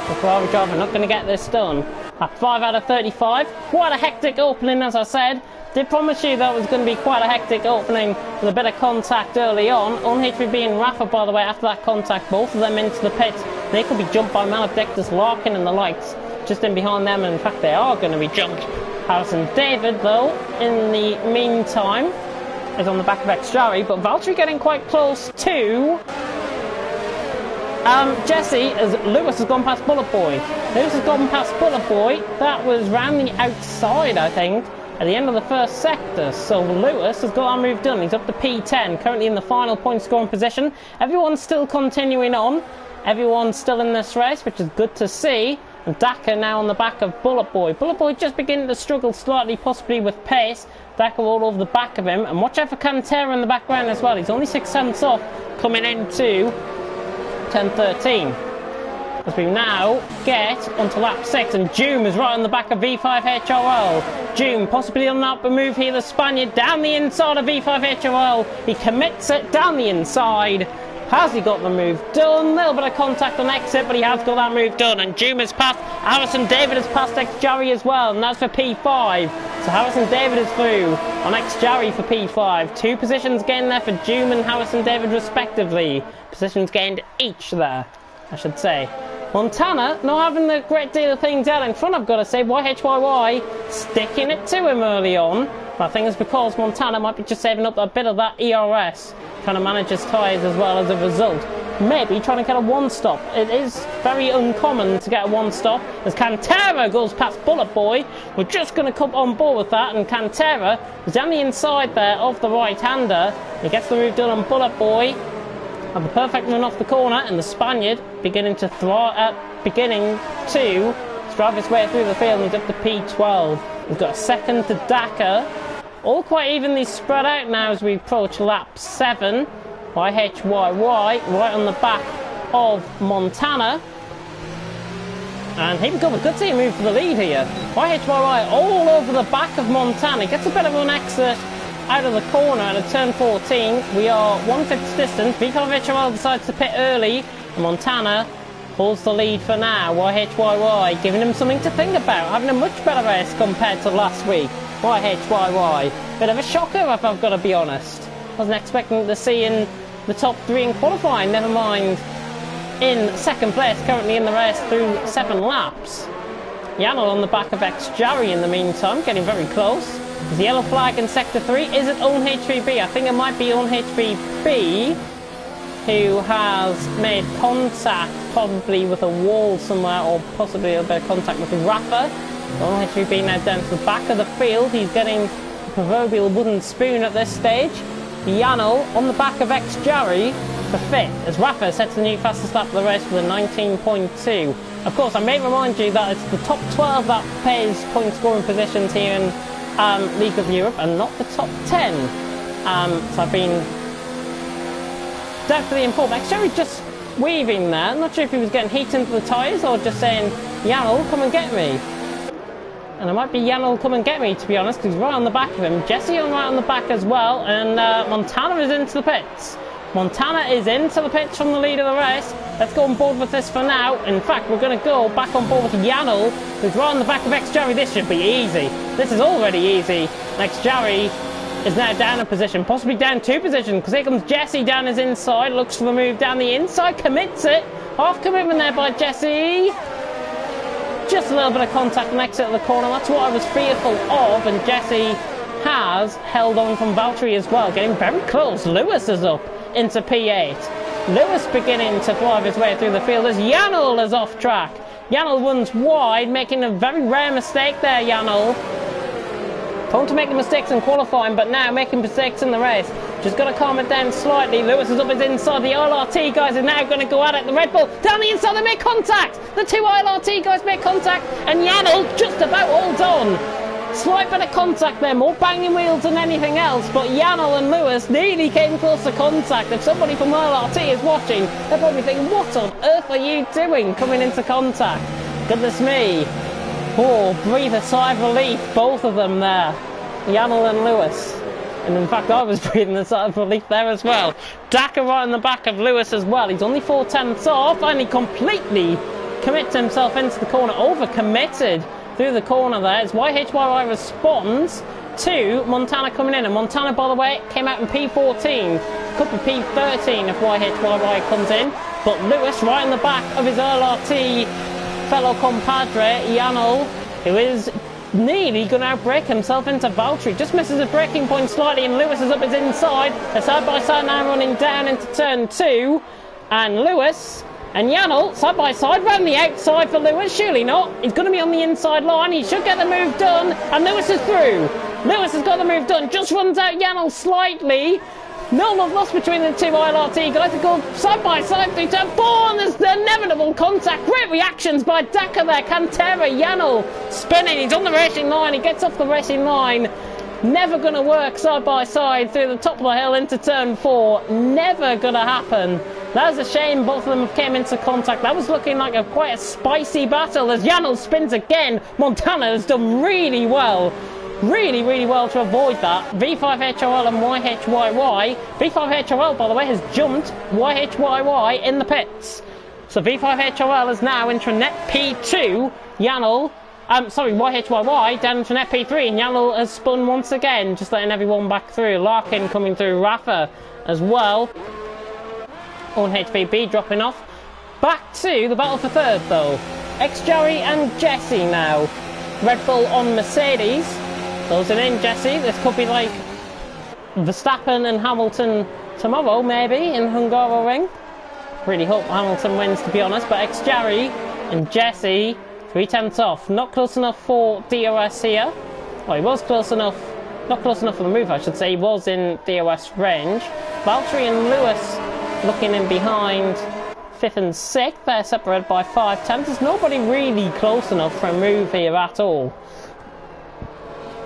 A: The Ferrari driver not going to get this done. At 5 out of 35, quite a hectic opening as I said. Did promise you that was going to be quite a hectic opening with a bit of contact early on. OnHVB and Rafa, by the way, after that contact, both of them into the pits. They could be jumped by Maledictus, Larkin and the lights just in behind them, and in fact they are going to be jumped. Harrison David, though, in the meantime, is on the back of X-Jarry, but Valtteri getting quite close to Jesse as Lewis has gone past Bullet Boy. Lewis has gone past Bullet Boy. That was round the outside, I think, at the end of the first sector. So Lewis has got our move done. He's up to P10, currently in the final point scoring position. Everyone's still continuing on. Everyone's still in this race, which is good to see. And Daka now on the back of Bullet Boy. Bullet Boy just beginning to struggle slightly, possibly with pace. Daka all over the back of him. And watch out for Cantera in the background as well. He's only 6 tenths off coming into 10:13. As we now get onto lap 6, and Doom is right on the back of V5HRL. Doom possibly on that move here, the Spaniard down the inside of V5HRL. He commits it down the inside. Has he got the move done? A little bit of contact on exit, but he has got that move done. And Doom has passed. Harrison David has passed X-Jarry as well, and that's for P5. So Harrison David is through on X-Jarry for P5. 2 positions gained there for Doom and Harrison David respectively. Positions gained each there, I should say. Montana not having a great deal of things out in front, I've got to say. YHYY sticking it to him early on. But I think it's because Montana might be just saving up a bit of that ERS, trying to manage his tyres as well as a result. Maybe trying to get a one-stop. It is very uncommon to get a one-stop. As Cantera goes past Bullet Boy, we're just going to come on board with that, and Cantera is down the inside there of the right-hander. He gets the move done on Bullet Boy. Have the perfect run off the corner, and the Spaniard beginning to drive his way through the field, and he's up to P12. We've got a second to Daka. All quite evenly spread out now as we approach lap 7. YHYY right on the back of Montana. And here we go, we could see a move for the lead here. YHYY all over the back of Montana. He gets a bit of an exit out of the corner at turn 14. We are 1/5 distance. V5HRL decides to pit early. And Montana holds the lead for now. YHYY giving him something to think about. Having a much better race compared to last week. YHYY. Bit of a shocker if I've got to be honest. Wasn't expecting to see in the top 3 in qualifying, never mind in second place currently in the race through 7 laps. Yanel on the back of X-Jarry in the meantime, getting very close. There's the yellow flag in sector 3. Is it OnHVB? I think it might be OnHVB who has made contact probably with a wall somewhere, or possibly a bit of contact with Rafa. OnHVB now down to the back of the field. He's getting the proverbial wooden spoon at this stage. Yanel on the back of X-Jarry for 5th, as Rafa sets the new fastest lap of the race with a 19.2. Of course, I may remind you that it's the top 12 that pays point scoring positions here in League of Europe, and not the top 10. So I've been definitely informed. X-Jarry just weaving there. I'm not sure if he was getting heat into the tyres or just saying, Yanel, come and get me. And it might be Yanel, come and get me, to be honest, because he's right on the back of him. Jesse on right on the back as well, and Montana is into the pits. Montana is into the pits from the lead of the race. Let's go on board with this for now. In fact, we're going to go back on board with Yanel, who's right on the back of X-Jarry. This should be easy. This is already easy. X-Jarry is now down a position, possibly down 2 positions, because here comes Jesse down his inside, looks for the move down the inside, commits it. Half commitment there by Jesse. just a little bit of contact and exit of the corner. That's what I was fearful of, and Jesse has held on from Valtteri as well, getting very close. Lewis is up into P8. Lewis beginning to drive his way through the field as Janel is off track. Janel runs wide, making a very rare mistake there, Janel. Prone to making mistakes in qualifying, but now making mistakes in the race. Just got to calm it down slightly. Lewis is up his inside. The ILRT guys are now going to go at it. The Red Bull down the inside, they make contact. The two ILRT guys make contact, and Janel just about all on. Slight bit of contact there, more banging wheels than anything else, but Janel and Lewis nearly came close to contact. If somebody from ILRT is watching, they're probably thinking, what on earth are you doing coming into contact? Goodness me. Oh, breathe a sigh of relief, both of them there. Janel and Lewis. And in fact, I was breathing a sigh of relief there as well. Daka right in the back of Lewis as well. He's only 4/10ths off, and he completely commits himself into the corner, over-committed through the corner there as YHYY responds to Montana coming in. And Montana, by the way, came out in P14. Could be P13 if YHYY comes in. But Lewis right in the back of his LRT fellow compadre, Janel, who is nearly going to outbrake himself into Valtteri. Just misses a braking point slightly, and Lewis is up his inside. They're side by side now running down into turn 2. And Lewis and Janel, side by side, round the outside for Lewis. Surely not. He's going to be on the inside line. He should get the move done. And Lewis is through. Lewis has got the move done. Just runs out Janel slightly. No love lost between the two ILRT guys. They go side by side through turn 4. And there's the inevitable contact. Great reactions by Daka there. Cantera, Janel spinning. He's on the racing line. He gets off the racing line. Never going to work side by side through the top of the hill into turn 4. Never going to happen. That was a shame both of them came into contact. That was looking like quite a spicy battle as Janel spins again. Montana has done really well. Really well to avoid that. V5HRL and YHYY. V5HRL, by the way, has jumped YHYY in the pits. So V5HRL is now into net P2. Janel, YHYY down into net P3, and Janel has spun once again, just letting everyone back through. Larkin coming through, Rafa as well. On HVB dropping off. Back to the battle for third though. X-Jerry and Jesse now. Red Bull on Mercedes. Closing in Jesse. This could be like Verstappen and Hamilton tomorrow maybe in Hungaroring. Really hope Hamilton wins to be honest, but X-Jerry and Jesse 3/10 off. Not close enough for DRS here. Well, he was close enough. Not close enough for the move I should say. He was in DRS range. Valtteri and Lewis looking in behind 5th and 6th. They're separated by 5/10. There's nobody really close enough for a move here at all.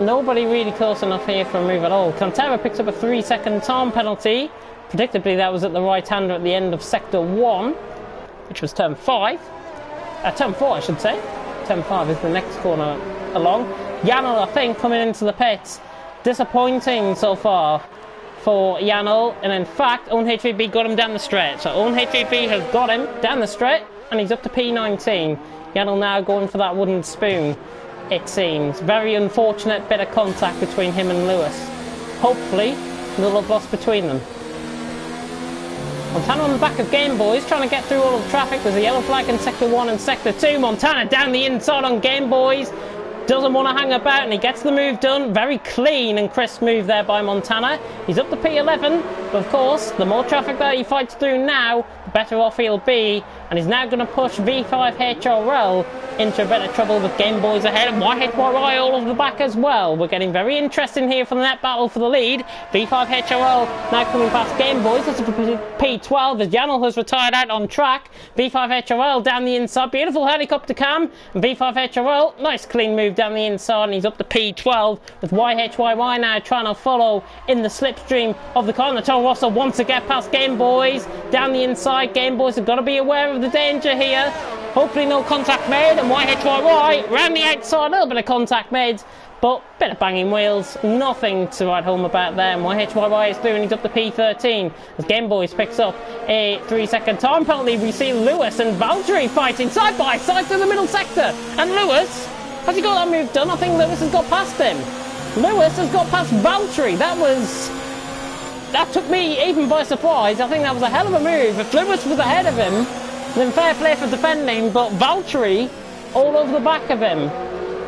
A: Nobody really close enough here for a move at all. Cantera picks up a 3-second time penalty. Predictably that was at the right-hander at the end of sector 1, which was turn 5. Turn 4 I should say. Turn 5 is the next corner along. Janel, I think, coming into the pits. Disappointing so far for Janel, and in fact Owen HVB got him down the straight. So Owen HVB has got him down the straight and he's up to P19. Janel now going for that wooden spoon, it seems. Very unfortunate bit of contact between him and Lewis. Hopefully no love lost between them. Montana on the back of Game Boys trying to get through all of the traffic. There's a yellow flag in sector 1 and sector 2. Montana down the inside on Game Boys. Doesn't want to hang about and he gets the move done. Very clean and crisp move there by Montana. He's up to P11, but of course the more traffic that he fights through now, the better off he'll be, and he's now going to push V5HRL into a bit of trouble with Game Boys ahead and YHYY all over the back as well. We're getting very interesting here for the net battle for the lead. V5HRL now coming past Game Boys. This is for P12 as Janel has retired out on track. V5HRL down the inside, beautiful helicopter cam, and V5HRL, nice clean move down the inside, and he's up to P12 with YHYY now trying to follow in the slipstream of the car. And the Toro Rosso wants to get past Game Boys down the inside. Game Boys have got to be aware of the danger here. Hopefully no contact made, and YHYY round the outside, a little bit of contact made, but bit of banging wheels, nothing to write home about there. And YHYY is through and he's up to P13 as Game Boys picks up a 3-second time penalty. We see Lewis and Valtteri fighting side by side through the middle sector, and Lewis, has he got that move done? I think Lewis has got past him. Lewis has got past Valtteri. That took me even by surprise. I think that was a hell of a move. If Lewis was ahead of him, then fair play for defending, but Valtteri all over the back of him.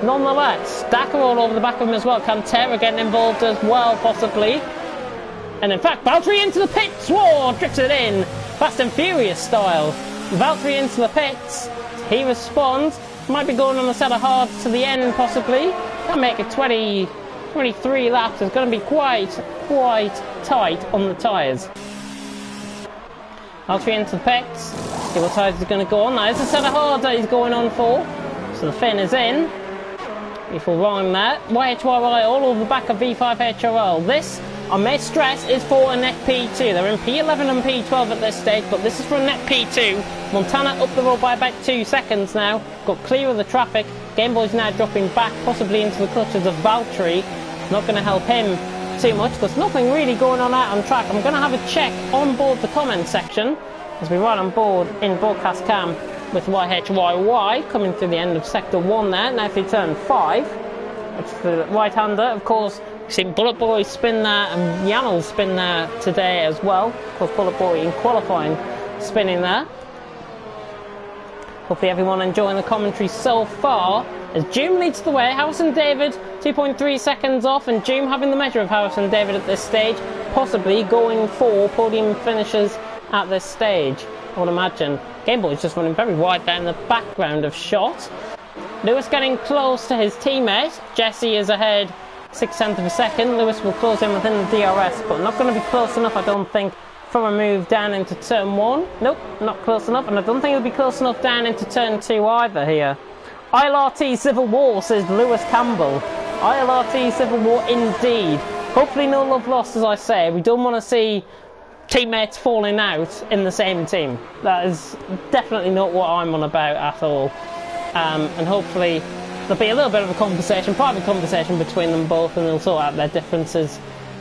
A: Nonetheless, Daka all over the back of him as well. Cantera getting involved as well, possibly. And in fact, Valtteri into the pits. Whoa, drifts it in. Fast and Furious style. Valtteri into the pits. He responds. Might be going on a set of hards to the end, possibly. That'll make it 23 laps. It's going to be quite tight on the tyres. Valtteri into the pits. See what tyres he's going to go on. Now, there's a set of hards that he's going on for. So the fin is in. Beautiful rhyme there. YHYY all over the back of V5 HRL. This, I may stress, is for a net P2. They're in P11 and P12 at this stage, but this is for a net P2. Montana up the road by about 2 seconds now. Got clear of the traffic. Game Boy's now dropping back, possibly into the clutches of Valtteri. Not going to help him too much because nothing really going on out on track. I'm going to have a check on board the comment section as we ride on board in broadcast cam with YHYY coming through the end of sector 1 there. Now through turn 5, it's the right-hander. Of course, you've seen Bullet Boy spin there and Janel spin there today as well. Of course, Bullet Boy in qualifying spinning there. Hopefully everyone enjoying the commentary so far as Doom leads the way. Harrison David 2.3 seconds off, and Doom having the measure of Harrison David at this stage, possibly going for podium finishes at this stage, I would imagine. Game Boy's just running very wide there in the background of shot. Lewis getting close to his teammate. Jesse is ahead 0.6 of a second. Lewis will close in within the DRS, but not going to be close enough, I don't think, for a move down into turn 1. Nope, not close enough, and I don't think it'll be close enough down into turn 2 either here. ILRT Civil War, says Lewis Campbell. ILRT Civil War indeed. Hopefully no love lost, as I say. We don't want to see teammates falling out in the same team. That is definitely not what I'm on about at all. And hopefully there'll be a little bit of a conversation, private conversation between them both, and they'll sort out their differences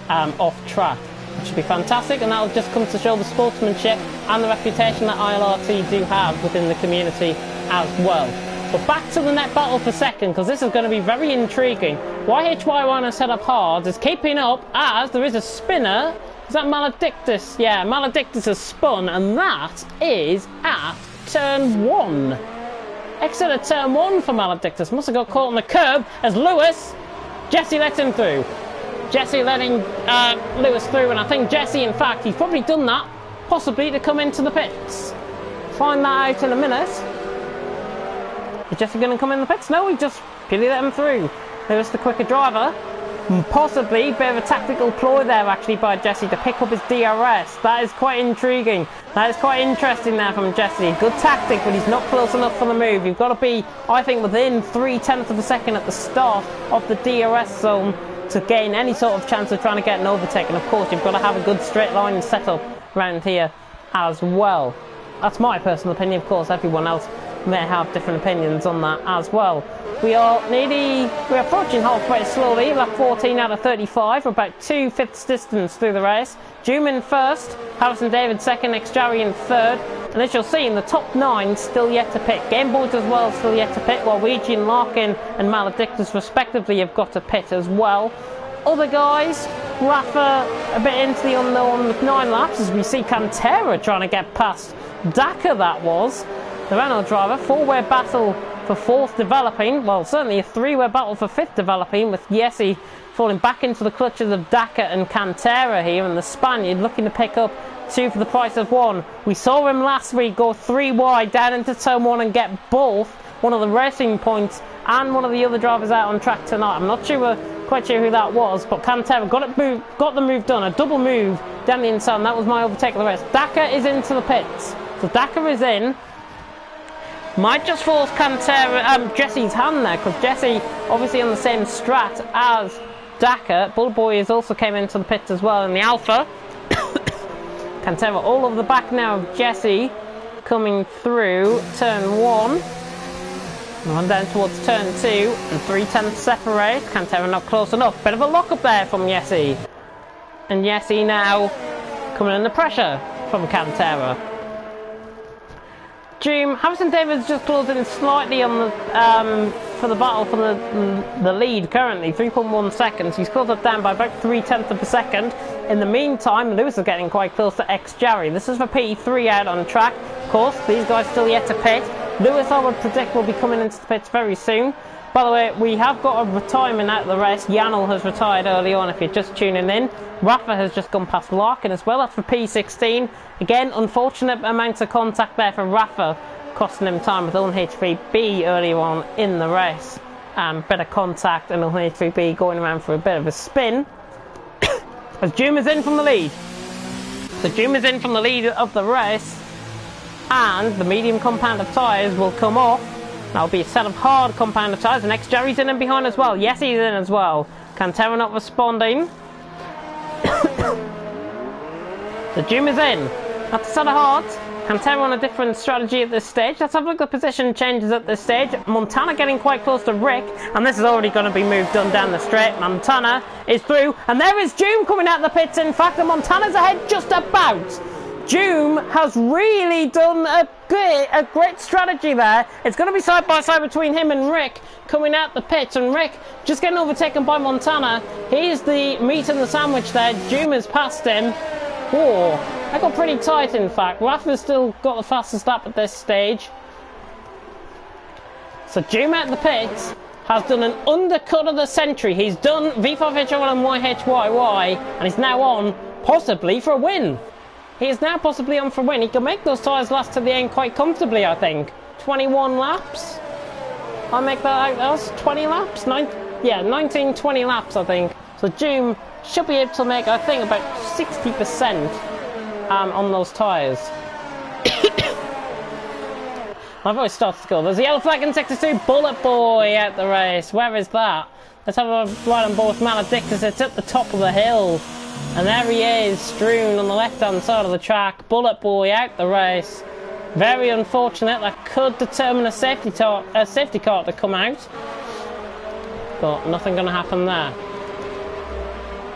A: off track. It should be fantastic, and that'll just come to show the sportsmanship and the reputation that ILRT do have within the community as well. But back to the net battle for second, because this is going to be very intriguing. YHY1 has set up hard, is keeping up as there is a spinner. Is that Maledictus? Yeah, Maledictus has spun, and that is at turn 1. Exit at turn 1 for Maledictus. Must have got caught on the curb as Jesse let him through. Jesse letting Lewis through, and I think Jesse, in fact, he's probably done that, possibly to come into the pits. Find that out in a minute. Is Jesse going to come in the pits? No, he just purely let him through. Lewis, the quicker driver. Possibly a bit of a tactical ploy there, actually, by Jesse to pick up his DRS. That is quite intriguing. That is quite interesting there from Jesse. Good tactic, but he's not close enough for the move. You've got to be, I think, within 0.3 of a second at the start of the DRS zone to gain any sort of chance of trying to get an overtake. And of course, you've got to have a good straight line set up around here as well. That's my personal opinion. Of course, everyone else may have different opinions on that as well. We're approaching halfway slowly, lap 14 out of 35. We're about 2/5 distance through the race. Doom in first, Harrison David second, Xjarry in third. And as you'll see, in the top 9 still yet to pit. Game Boys as well still yet to pit, while Ouija, Larkin and Maledictus respectively have got to pit as well. Other guys, Rafa a bit into the unknown with 9 laps, as we see Cantera trying to get past Daka, that was. The Renault driver, 4-way battle for 4th developing, well, certainly a 3-way battle for 5th developing, with Jesse falling back into the clutches of Daka and Cantera here, and the Spaniard looking to pick up 2 for the price of 1. We saw him last week go 3 wide down into turn 1 and get both one of the racing points and one of the other drivers out on track tonight. I'm not quite sure who that was, but Cantera got the move done, a double move down the inside, and that was my overtake of the race. Daka is into the pits, so Daka is in. Might just force Jesse's hand there, because Jesse obviously on the same strat as Daka. Bull Boy has also came into the pits as well in the Alpha. Cantera all over the back now of Jesse, coming through turn 1. On down towards turn 2, and 0.3 separate. Cantera not close enough. Bit of a lock up there from Jesse. And Jesse now coming under pressure from Cantera. Harrison David's just closing slightly on the for the battle for the lead currently, 3.1 seconds. He's closed it down by about 0.3 of a second. In the meantime, Lewis is getting quite close to Xjarry. This is for P3 out on track. Of course, these guys still yet to pit. Lewis, I would predict, will be coming into the pits very soon. By the way, we have got a retirement out of the race. Janel has retired early on, if you're just tuning in. Rafa has just gone past Larkin as well. That's for P16. Again, unfortunate amounts of contact there for Rafa, costing him time with LHVB earlier on in the race. Better contact and LHVB going around for a bit of a spin. As Joom is in from the lead. So Joom is in from the lead of the race. And the medium compound of tyres will come off. That'll be a set of hard compound of tyres. The next Jerry's in and behind as well. Yes, he's in as well. Cantera not responding. The Joom is in. That's a set of hards. Cantera on a different strategy at this stage. Let's have a look at the position changes at this stage. Montana getting quite close to Rick. And this is already going to be moved down the straight. Montana is through. And there is Joom coming out the pits. In fact, and Montana's ahead just about. Joom has really done a great strategy there. It's going to be side by side between him and Rick coming out the pits, and Rick just getting overtaken by Montana. He's the meat in the sandwich there. Joom has passed him. Whoa, that got pretty tight in fact. Rafa's still got the fastest lap at this stage. So Joom out the pits has done an undercut of the century. He's done V5HOL and YHYY, and he's now on possibly for a win. He is now possibly on for a win. He can make those tyres last to the end quite comfortably, I think. 21 laps. I'll make that out. That was 20 laps? 19, 20 laps, I think. So Joom should be able to make, I think, about 60% on those tyres. My voice starts to go. There's a yellow flag in sector 2. Bullet Boy out the race. Where is that? Let's have a ride on board with Maledictus. It's at the top of the hill. And there he is, strewn on the left-hand side of the track. Bullet Boy out the race. Very unfortunate. That could determine a safety car to come out. But nothing going to happen there.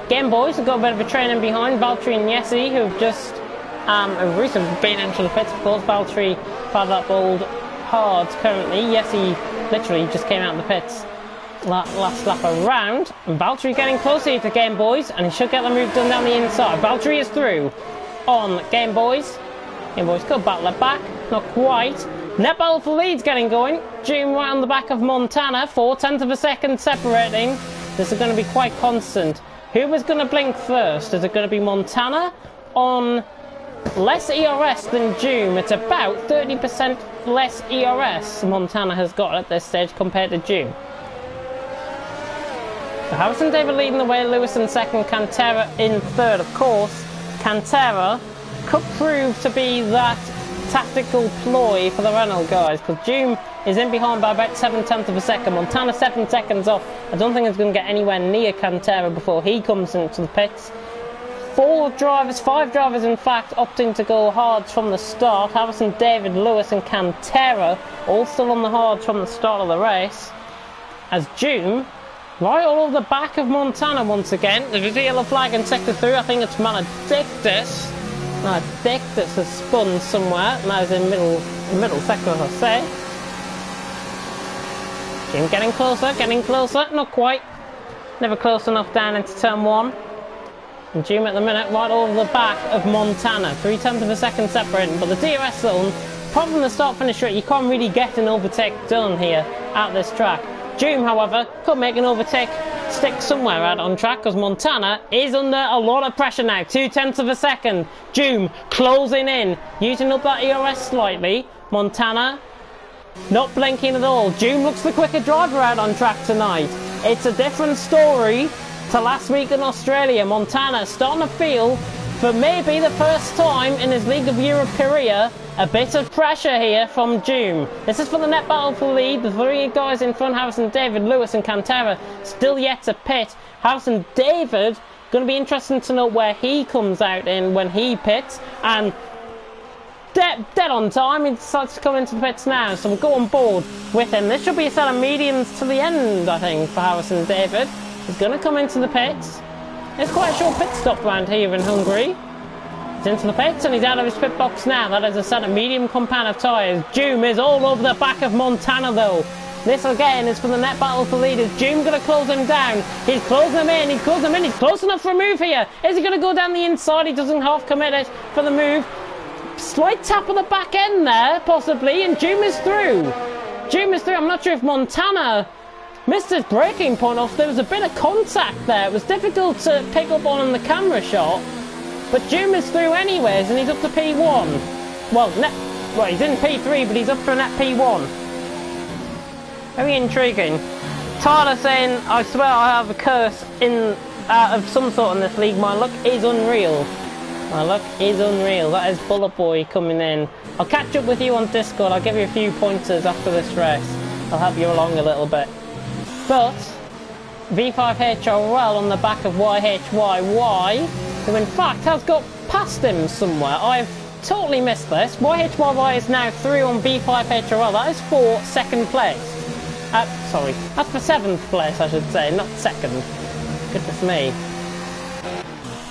A: Game boys have got a bit of a training behind. Valtteri and Yessi, who've just have recently been into the pits. Of course, Valtteri fired up old hards currently. Yessi literally just came out of the pits last lap around, and Valtteri getting closer here to Game Boys, and he should get the move done down the inside. Valtteri is through on Game Boys. Game Boys could battle it back, not quite. Net battle for leads getting going. Joom right on the back of Montana, 4/10 of a second separating. This is going to be quite constant. Who was going to blink first? Is it going to be Montana on less ERS than Joom? It's about 30% less ERS Montana has got at this stage compared to Joom. So Harrison David leading the way, Lewis in second, Cantera in third. Of course, Cantera could prove to be that tactical ploy for the Renault guys, because Joom is in behind by about 7/10 of a second. Montana 7 seconds off. I don't think it's going to get anywhere near Cantera before he comes into the pits. 5 drivers in fact, opting to go hards from the start. Harrison David, Lewis and Cantera all still on the hards from the start of the race. As Joom right all over the back of Montana once again. There's a yellow flag in sector 3. I think it's Maledictus. Maledictus has spun somewhere. Now he's in middle sector, as I say. Joom getting closer. Not quite. Never close enough down into turn 1. And Joom at the minute right all over the back of Montana. 3/10 of a second separating. But the DRS zone, apart from the start-finish straight, you can't really get an overtake done here at this track. Joom, however, could make an overtake stick somewhere out on track, because Montana is under a lot of pressure now. 2/10 of a second. Joom closing in, using up that ERS slightly. Montana not blinking at all. Joom looks the quicker driver out on track tonight. It's a different story to last week in Australia. Montana starting to feel, for maybe the first time in his League of Europe career, a bit of pressure here from Joom. This is for the net battle for lead. The 3 guys in front, Harrison David, Lewis and Cantera, still yet to pit. Harrison David, going to be interesting to know where he comes out in when he pits. And dead on time, he decides to come into the pits now, so we'll go on board with him. This should be a set of mediums to the end, I think, for Harrison David. He's going to come into the pits. It's quite a short pit stop around here in Hungary. He's into the pits and he's out of his pit box now. That is a set of medium compound of tyres. Joom is all over the back of Montana though. This again is for the net battle for leaders. Joom going to close him down. He's closing him in. He's closing him in. He's close enough for a move here. Is he going to go down the inside? He doesn't half commit it for the move. Slight tap on the back end there, possibly, and Doom is through. Doom is through. I'm not sure if Montana missed his braking point off. There was a bit of contact there. It was difficult to pick up on the camera shot. But Doom is through anyways, and he's up to P1. Well, he's in P3, but he's up for a net P1. Very intriguing. Tyler saying, I swear I have a curse of some sort in this league. My luck is unreal. My luck is unreal. That is Bullet Boy coming in. I'll catch up with you on Discord. I'll give you a few pointers after this race. I'll help you along a little bit. But V5HRL on the back of YHYY, who in fact has got past him somewhere. I've totally missed this. YHYY is now through on V5HRL. That is for second place. Sorry, that's for 7th place, I should say, not second. Goodness me.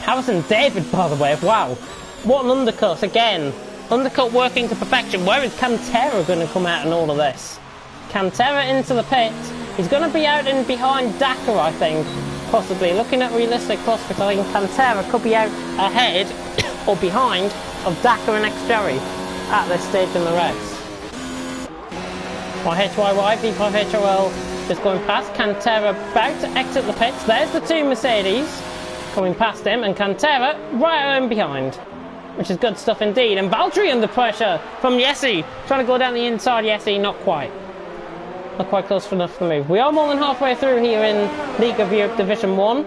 A: Harrison David, by the way, wow. What an undercut again. Undercut working to perfection. Where is Cantera going to come out in all of this? Cantera into the pit. He's going to be out in behind Dakar, I think. Possibly. Looking at realistic prospects, I think Cantera could be out ahead or behind of Dakar and X-Jerry at this stage in the race. YHYY, V5HRL just going past. Cantera about to exit the pits. There's the two Mercedes coming past him, and Cantera right in behind, which is good stuff indeed. And Valtteri under pressure from Yessi, trying to go down the inside. Yessi, not quite close enough to move. We are more than halfway through here in League of Europe Division 1.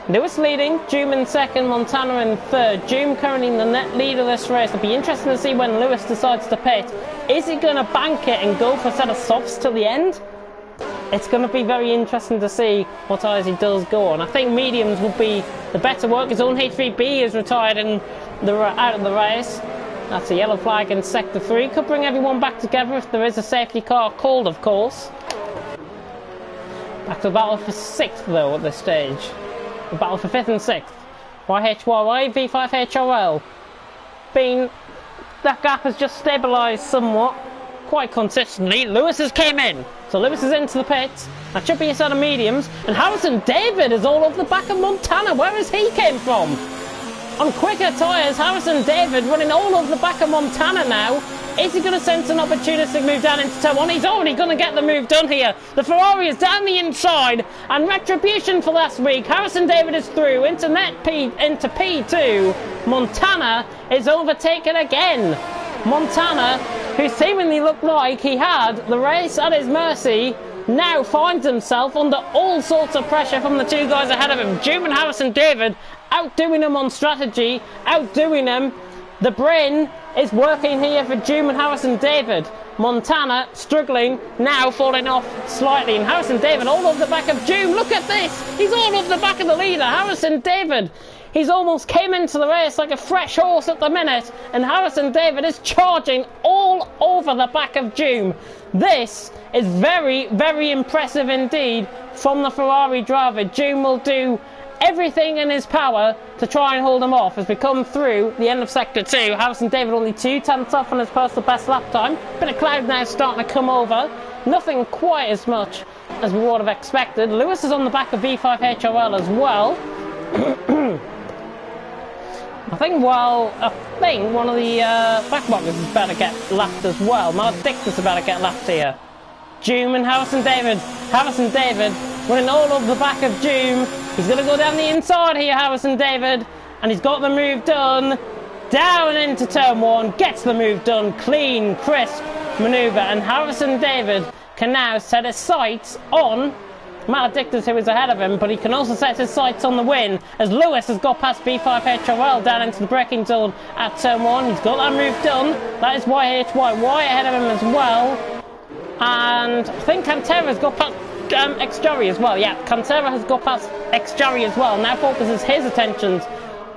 A: Lewis leading, Doom in second, Montana in third. Doom currently the net lead of this race. It'll be interesting to see when Lewis decides to pit. Is he going to bank it and go for a set of softs till the end? It's going to be very interesting to see what tyres he does go on. I think mediums will be the better work. His own H3B is retired out of the race. That's a yellow flag in Sector 3. Could bring everyone back together if there is a safety car called, of course. Back to the battle for 6th, though, at this stage. The battle for 5th and 6th. YHYY, V5HRL. That gap has just stabilised somewhat, quite consistently. Lewis has came in. So Lewis is into the pits. That should be a set of mediums. And Harrison David is all over the back of Montana. Where has he came from? On quicker tyres, Harrison David running all over the back of Montana now. Is he going to sense an opportunistic move down into turn 1? He's already going to get the move done here. The Ferrari is down the inside, and retribution for last week. Harrison David is through into P2. Montana is overtaken again. Montana, who seemingly looked like he had the race at his mercy, now finds himself under all sorts of pressure from the two guys ahead of him. Doom and Harrison David outdoing him on strategy, outdoing him. The brain is working here for Doom and Harrison David. Montana struggling, now falling off slightly. And Harrison David all over the back of Doom. Look at this! He's all over the back of the leader. Harrison David, he's almost came into the race like a fresh horse at the minute. And Harrison David is charging all over the back of Doom. This is very, very impressive indeed from the Ferrari driver. Doom will do everything in his power to try and hold him off as we come through the end of Sector 2. Harrison David only 2/10 off on his personal best lap time. Bit of cloud now starting to come over. Nothing quite as much as we would have expected. Lewis is on the back of V5HRL as well. I think one of the back boxes is about to get lapped as well. Maledictus is about to get lapped here. Doom and Harrison David. Harrison David running all over the back of Doom. He's going to go down the inside here, Harrison David. And he's got the move done. Down into turn 1. Gets the move done. Clean, crisp manoeuvre. And Harrison David can now set his sights on Maledictus, who is ahead of him. But he can also set his sights on the win, as Lewis has got past V5HRL down into the braking zone at turn 1. He's got that move done. That is YHYY ahead of him as well. And I think Cantera's got past X-Jerry as well. Yeah, Cantera has got past X-Jerry as well. Now focuses his attentions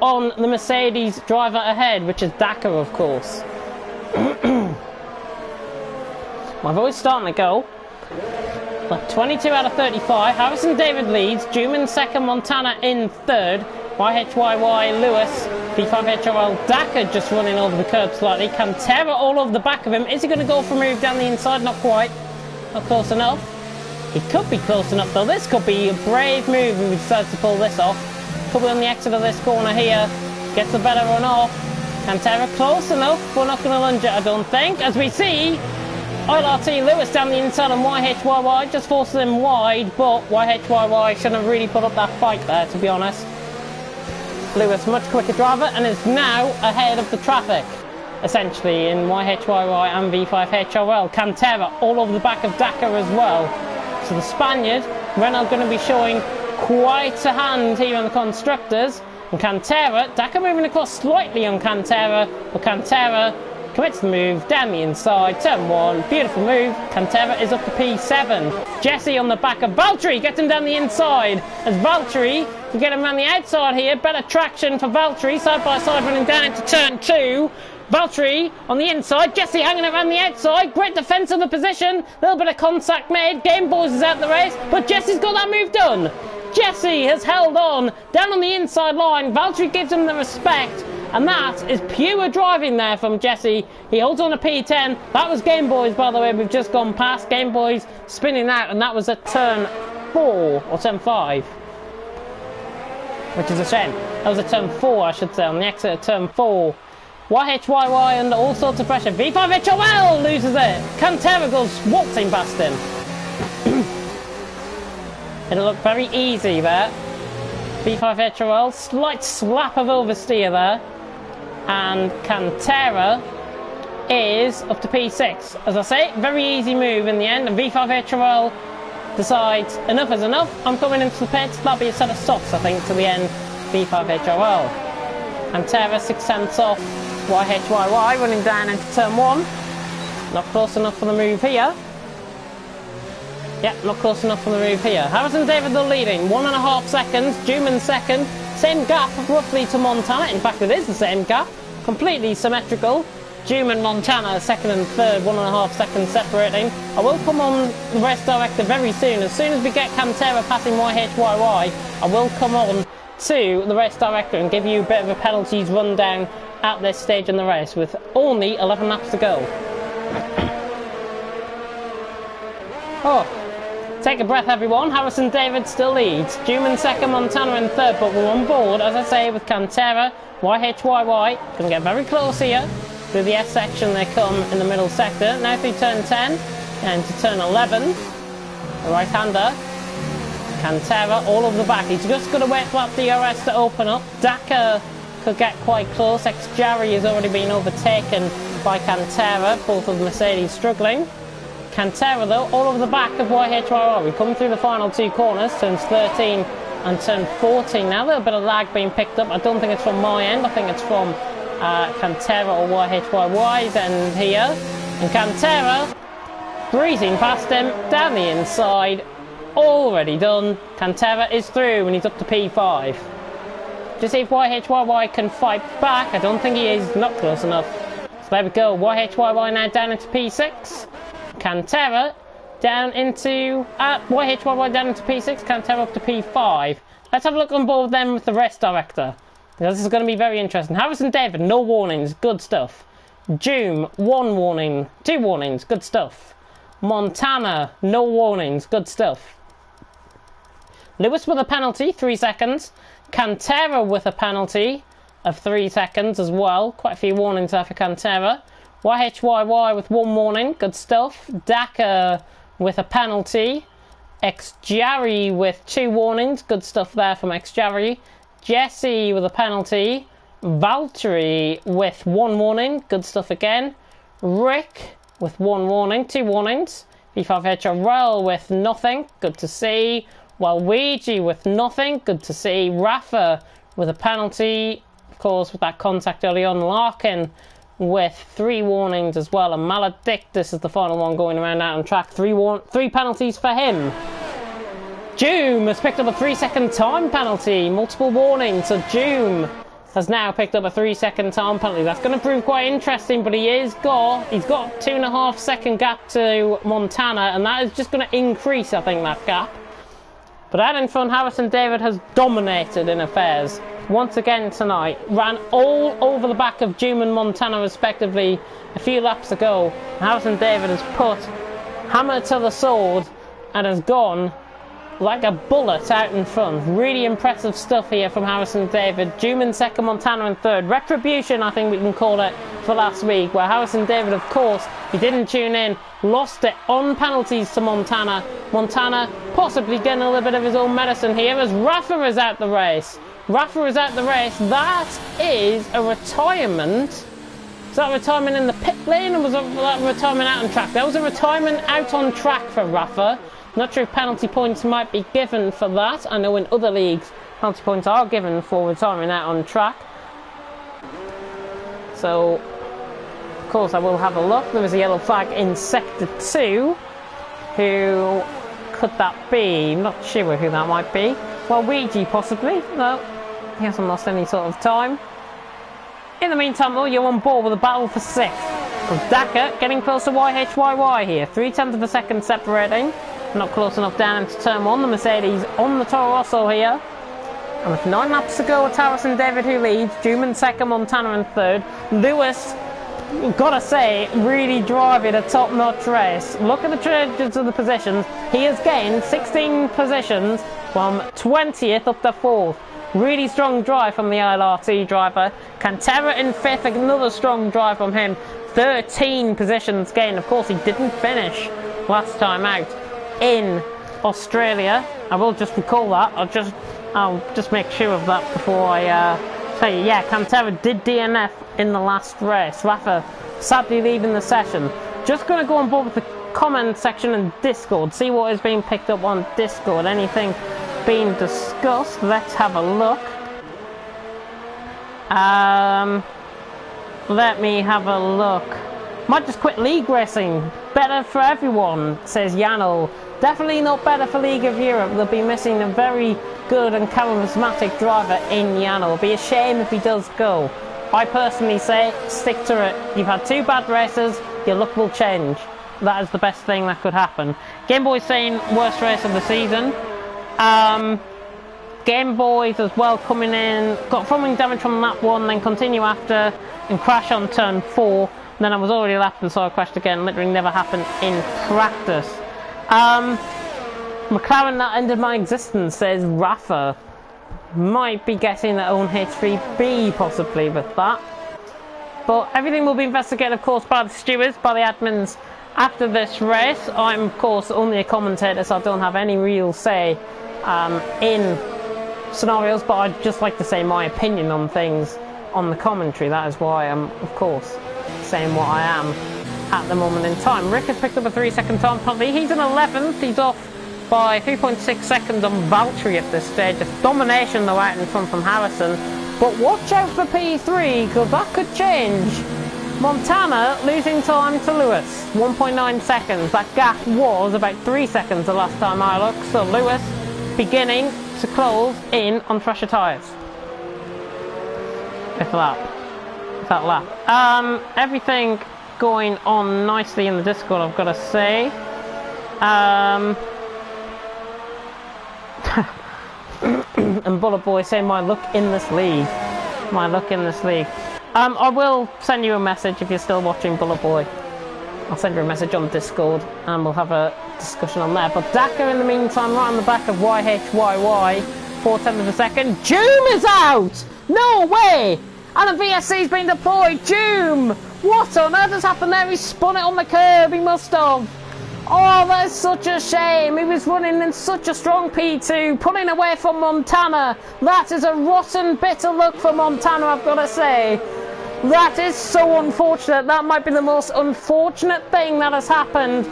A: on the Mercedes driver ahead, which is Dakar, of course. My voice starting to go. 22 out of 35. Harrison David leads. Doom in second. Montana in third. YHYY Lewis. V5HRL Dakar just running over the curb slightly. Cantera all over the back of him. Is he going to go for a move down the inside? Not quite. Not close enough. He could be close enough though. This could be a brave move if he decides to pull this off. Could be on the exit of this corner here. Gets a better run off. Cantera close enough, but not going to lunge it, I don't think. As we see, ILRT Lewis down the inside on YHYY, just forces him wide, but YHYY shouldn't have really put up that fight there, to be honest. Lewis, much quicker driver, and is now ahead of the traffic, essentially, in YHYY and V5 HRL. Cantera all over the back of Dakar as well. So the Spaniard, Renault going to be showing quite a hand here on the constructors. And Cantera, Dakar moving across slightly on Cantera, but Cantera commits the move down the inside, turn 1, beautiful move. Cantera is up to P7. Jesse on the back of Valtteri, gets him down the inside, as Valtteri can get him around the outside here. Better traction for Valtteri, side by side running down into turn 2. Valtteri on the inside, Jesse hanging around the outside, great defence of the position, a little bit of contact made, Game Boys is out the race, but Jesse's got that move done. Jesse has held on, down on the inside line, Valtteri gives him the respect, and that is pure driving there from Jesse. He holds on to P10, that was Game Boys by the way, we've just gone past, Game Boys spinning out, and that was at turn 4, or turn 5. Which is a shame. That was at turn 4 I should say, on the exit at turn 4. YHYY under all sorts of pressure. V5 HRL loses it. Cantera goes waltzing past him. It'll look very easy there. V5 HRL, slight slap of oversteer there. And Cantera is up to P6. As I say, very easy move in the end. And V5 HRL decides enough is enough. I'm coming into the pits. That'll be a set of softs, I think, to the end. V5 HRL. Cantera 6 tenths off. YHYY running down into turn 1. Not close enough for the move here. Yep, not close enough for the move here. Harrison David though leading, 1.5 seconds. Juman second. Same gap roughly to Montana. In fact, it is the same gap. Completely symmetrical. Juman, Montana, second and third, 1.5 seconds separating. I will come on the race director very soon. As soon as we get Cantera passing YHYY, I will come on to the race director and give you a bit of a penalties rundown at this stage in the race with only 11 laps to go. Oh, take a breath everyone. Harrison David still leads. Juman second, Montana in third, but we're on board, as I say, with Cantera, YHYY. Going to get very close here. Through the S section they come in the middle sector. Now through turn 10 and to turn 11. The right-hander. Cantera all over the back. He's just got to wait for that DRS to open up. Dakar could get quite close. Ex-Jarry has already been overtaken by Cantera. Both of Mercedes struggling. Cantera though, all over the back of YHYR. We come through the final 2 corners, turns 13 and turn 14. Now a little bit of lag being picked up. I don't think it's from my end. I think it's from Cantera or YHYY's end here. And Cantera breezing past him down the inside. Already done. Cantera is through and he's up to P5. Just see if YHYY can fight back. I don't think he is. Not close enough. So there we go. YHYY now down into P6. Cantera down into... YHYY down into P6. Cantera up to P5. Let's have a look on board then with the race director. This is going to be very interesting. Harrison David, no warnings. Good stuff. Joom, 1 warning. 2 warnings. Good stuff. Montana, no warnings. Good stuff. Lewis with a penalty, 3 seconds. Cantera with a penalty of 3 seconds as well. Quite a few warnings there for Cantera. YHYY with 1 warning. Good stuff. Dakar with a penalty. Ex-Jarry with 2 warnings. Good stuff there from Ex-Jarry. Jesse with a penalty. Valtteri with 1 warning. Good stuff again. Rick with 1 warning. 2 warnings. V5 HRL with nothing. Good to see. Waluigi with nothing. Good to see. Rafa with a penalty. Of course, with that contact early on. Larkin with 3 warnings as well. And Maledictus is the final one going around out on track. 3 penalties for him. Joom has picked up a 3-second time penalty. Multiple warnings. So Joom has now picked up a 3-second time penalty. That's going to prove quite interesting, but he's got 2.5 second gap to Montana, and that is just going to increase, I think, that gap. But out in front, Harrison David has dominated in affairs once again tonight. Ran all over the back of Joom and Montana respectively a few laps ago. Harrison David has put hammer to the sword and has gone like a bullet out in front. Really impressive stuff here from Harrison David. Juman second, Montana in third. Retribution, I think we can call it, for last week, where Harrison David, of course, he didn't tune in, lost it on penalties to Montana. Montana possibly getting a little bit of his own medicine here as Rafa is out the race. Rafa is out the race. That is a retirement. Is that a retirement in the pit lane, or was that a retirement out on track? That was a retirement out on track for Rafa. Not sure if penalty points might be given for that. I know in other leagues penalty points are given for retiring out on track. So, of course, I will have a look. There was a yellow flag in Sector 2. Who could that be? Not sure who that might be. Well, Ouija possibly. No, he hasn't lost any sort of time. In the meantime, though, you're on board with a battle for 6th. With Dakar getting close to YHYY here. 0.3 of a second separating. Not close enough down into turn 1. The Mercedes on the Toro Rosso here. And with 9 laps to go, it's Harrison David who leads. Juman second, Montana in third. Lewis, gotta say, really driving a top-notch race. Look at the changes of the positions. He has gained 16 positions from 20th up to 4th. Really strong drive from the ILRT driver. Cantera in 5th, another strong drive from him. 13 positions gained. Of course, he didn't finish last time out in Australia. I will just recall that. I'll just make sure of that before I tell you. Yeah, Cantera did DNF in the last race. Rafa sadly leaving the session. Just going to go on board with the comment section and Discord. See what is being picked up on Discord. Anything being discussed? Let's have a look. Let me have a look. Might just quit league racing. Better for everyone, says Yano. Definitely not better for League of Europe. They'll be missing a very good and charismatic driver in Yano. It'll be a shame if he does go. I personally say, stick to it. You've had 2 bad races, your luck will change. That is the best thing that could happen. Game Boy saying worst race of the season. Game Boys as well coming in, got foaming damage from lap 1, then continue after and crash on turn 4. Then I was already lapped and so I crashed again. Literally never happened in practice. McLaren that ended my existence, says Rafa. Might be getting their own H3B possibly with that. But everything will be investigated, of course, by the stewards, by the admins after this race. I'm, of course, only a commentator, so I don't have any real say in scenarios, but I'd just like to say my opinion on things on the commentary. That is why I'm, of course, saying what I am at the moment in time. Rick has picked up a 3-second time penalty. He's in 11th. He's off by 3.6 seconds on Valtteri at this stage. It's domination though out in front from Harrison. But watch out for P3 because that could change. Montana losing time to Lewis. 1.9 seconds. That gap was about 3 seconds the last time I looked. So Lewis beginning to close in on fresher tyres. If that lap. Everything going on nicely in the Discord, I've got to say. And Bullet Boy saying my luck in this league. My luck in this league. I will send you a message if you're still watching, Bullet Boy. I'll send you a message on Discord and we'll have a discussion on there. But Dakar in the meantime, right on the back of YHYY, 4/10 of a second. Joom is out! No way! And the VSC's been deployed. Joom! What on earth has happened there? He spun it on the curb, he must have. Oh, that is such a shame. He was running in such a strong P2, pulling away from Montana. That is a rotten bit of luck for Montana, I've got to say. That is so unfortunate. That might be the most unfortunate thing that has happened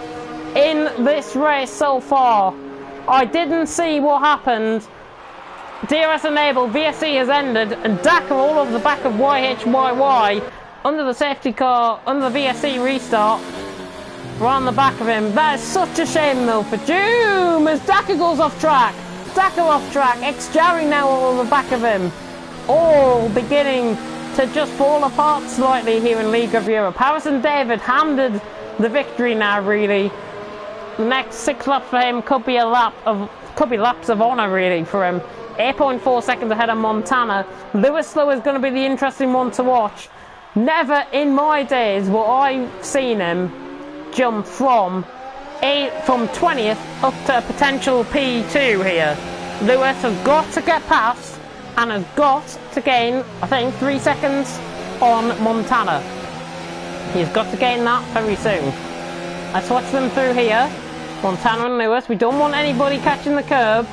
A: in this race so far. I didn't see what happened. DRS enabled, VSC has ended, and Dakar all over the back of YHYY under the safety car, under the VSC restart. Right on the back of him. That is such a shame though for Doom as Dakar goes off track. Dakar off track. Ex-Jarry now all over the back of him. All beginning to just fall apart slightly here in League of Europe. Harrison David handed the victory now really. The next 6 laps for him could be laps of honour really for him. 8.4 seconds ahead of Montana. Lewis though is going to be the interesting one to watch. Never in my days will I've seen him jump from from 20th up to potential P2 here. Lewis has got to get past and has got to gain, I think, 3 seconds on Montana. He's got to gain that very soon. Let's watch them through here. Montana and Lewis. We don't want anybody catching the curb.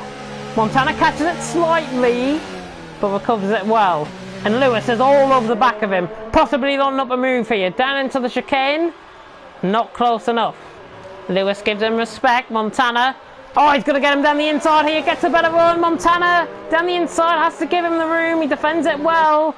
A: Montana catches it slightly, but recovers it well. And Lewis is all over the back of him. Possibly on up a move here. Down into the chicane. Not close enough. Lewis gives him respect. Montana. Oh, he's going to get him down the inside here. Gets a better run. Montana down the inside. Has to give him the room. He defends it well.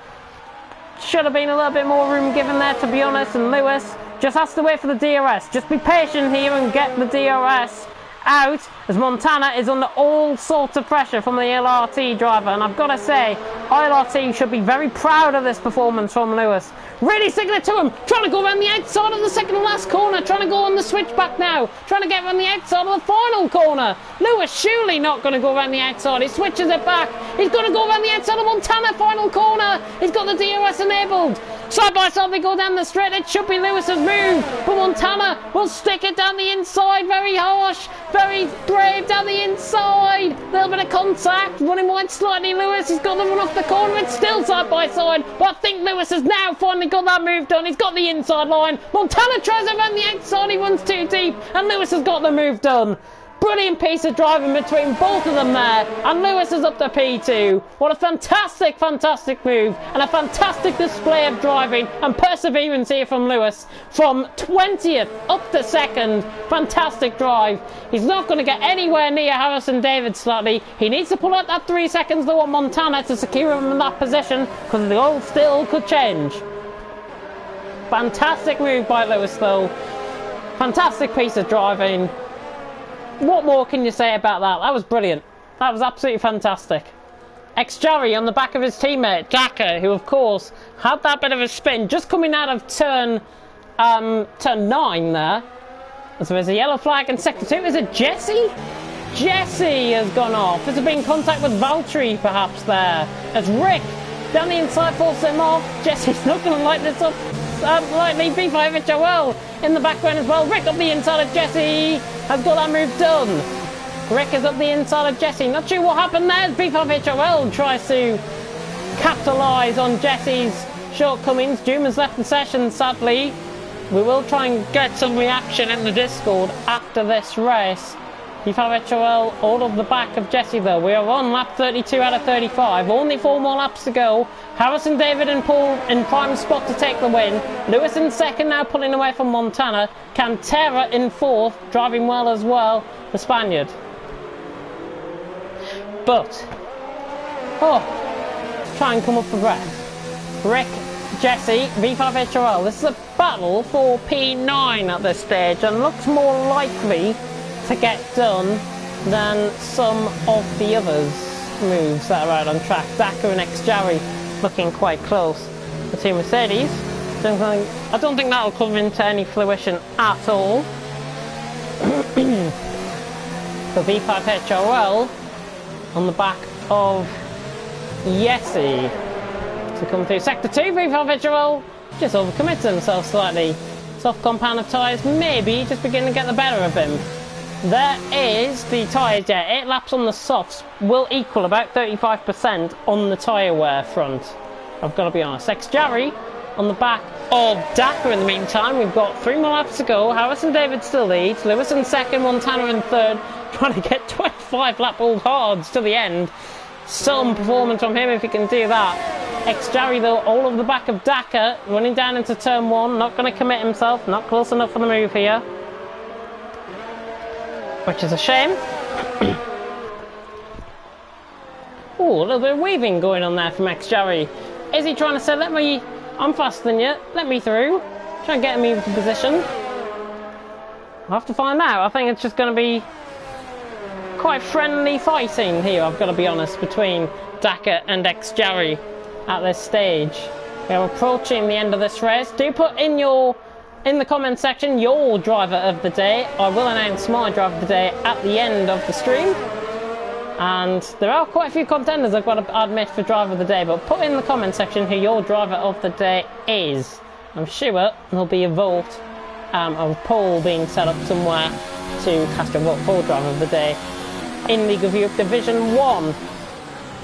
A: Should have been a little bit more room given there, to be honest. And Lewis just has to wait for the DRS. Just be patient here and get the DRS out, as Montana is under all sorts of pressure from the LRT driver. And I've got to say, LRT should be very proud of this performance from Lewis. Really sticking it to him, trying to go around the outside of the second to last corner, trying to go on the switchback now, trying to get around the outside of the final corner. Lewis surely not going to go around the outside. He switches it back. He's going to go around the outside of Montana, final corner. He's got the DRS enabled. Side by side they go down the straight. It should be Lewis's move, but Montana will stick it down the inside. Very harsh, very brave down the inside. Little bit of contact, running wide slightly. Lewis, he's got the run off the corner. It's still side by side, but I think Lewis has now finally got that move done. He's got the inside line. Montana tries around the outside. He runs too deep, and Lewis has got the move done. Brilliant piece of driving between both of them there, and Lewis is up to P2. What a fantastic, fantastic move, and a fantastic display of driving and perseverance here from Lewis. From 20th up to 2nd, fantastic drive. He's not going to get anywhere near Harrison David slightly. He needs to pull out that 3 seconds though on Montana to secure him in that position, because the all still could change. Fantastic move by Lewis though. Fantastic piece of driving. What more can you say about that? That was brilliant. That was absolutely fantastic. Ex-Jarry on the back of his teammate, Daka, who of course had that bit of a spin just coming out of turn 9 there. And so there's a yellow flag in sector 2. Is it Jesse? Jesse has gone off. Has there been contact with Valtteri perhaps there? As Rick down the inside forces him off. Jesse's not going to light this up lightly. B5HOL in the background as well. Rick up the inside of Jesse. Has got that move done. Rick is up the inside of Jesse. Not sure what happened there. B5HOL tries to capitalise on Jesse's shortcomings. Juman's left the session, sadly. We will try and get some reaction in the Discord after this race. B5HOL all of the back of Jesse though. We are on lap 32 out of 35. Only 4 more laps to go. Harrison David and Paul in prime spot to take the win. Lewis in 2nd now, pulling away from Montana. Cantera in 4th, driving well as well, the Spaniard. But, try and come up for breath. Rick, Jesse, V5HOL. This is a battle for P9 at this stage and looks more likely to get done than some of the others moves that are out on track. Daka and Ex-Jarry looking quite close. The two Mercedes, I don't think that'll come into any fruition at all. The V5HOL on the back of Jesse to come through sector 2. V5HOL just overcommits himself slightly. Soft compound of tyres maybe just beginning to get the better of him. There is the tyres, yeah, 8 laps on the softs will equal about 35% on the tyre wear front. I've got to be honest. Ex-Jarry on the back of Daka in the meantime. We've got 3 more laps to go. Harrison David still leads. Lewis in 2nd, Montana in 3rd. Trying to get 25 lap all hards to the end. Some performance from him if he can do that. Ex-Jarry though, all over the back of Daka, running down into turn 1. Not going to commit himself. Not close enough for the move here. Which is a shame. Oh, a little bit of weaving going on there from Ex-Jarry. Is he trying to say, I'm faster than you, let me through? Try and get me into position. I'll have to find out. I think it's just going to be quite friendly fighting here, I've got to be honest, between Daka and Ex-Jarry at this stage. We are approaching the end of this race. Do put in the comment section your driver of the day. I will announce my driver of the day at the end of the stream. And there are quite a few contenders I've got to admit for driver of the day, but put in the comment section who your driver of the day is. I'm sure there'll be a vote, a poll being set up somewhere to cast your vote for driver of the day in League of Europe Division 1.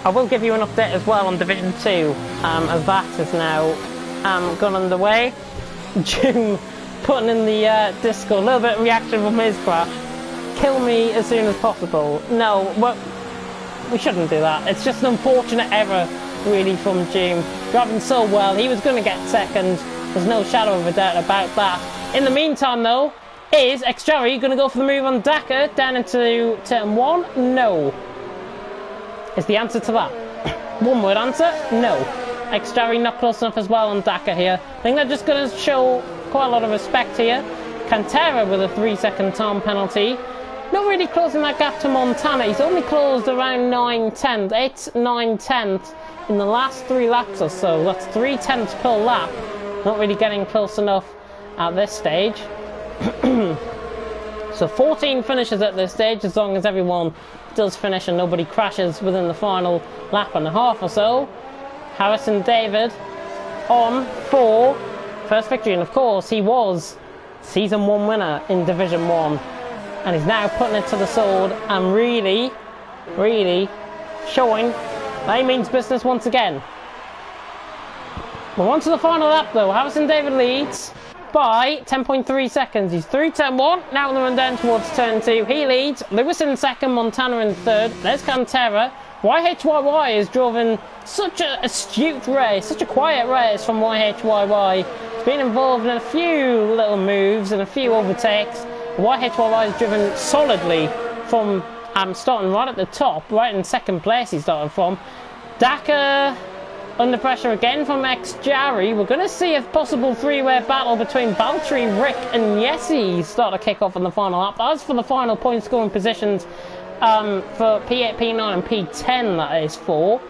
A: I will give you an update as well on Division 2, as that is now gone underway. June putting in the Discord, a little bit of reaction from his crash. Kill me as soon as possible. No, well, we shouldn't do that. It's just an unfortunate error, really, from June. Driving so well, he was going to get second. There's no shadow of a doubt about that. In the meantime, though, is Xjerry going to go for the move on Dakar down into turn 1? No. Is the answer to that? One word answer? No. Xjerry not close enough as well on Dakar here. I think they're just going to show quite a lot of respect here. Cantera with a 3-second time penalty. Not really closing that gap to Montana. He's only closed around 9/10, 8/9/10 in the last 3 laps or so. That's 3/10 per lap. Not really getting close enough at this stage. So 14 finishes at this stage, as long as everyone does finish and nobody crashes within the final lap and a half or so. Harrison David on for first victory, and of course he was Season 1 winner in Division 1, and he's now putting it to the sword and really showing that he means business once again. We're on to the final lap though. Harrison David leads by 10.3 seconds. He's through turn 1, now on the run down towards turn 2. He leads. Lewis in second, Montana in third. There's Cantera. YHYY has driven such an astute race, such a quiet race from YHYY. He's been involved in a few little moves and a few overtakes. YHYY has driven solidly from starting right at the top, right in second place he started from. Dakar under pressure again from Xjerry. We're going to see a possible three-way battle between Valtteri, Rick and Jesse start to kick off on the final lap. As for the final point scoring positions for P8, P9 and P10, that is for.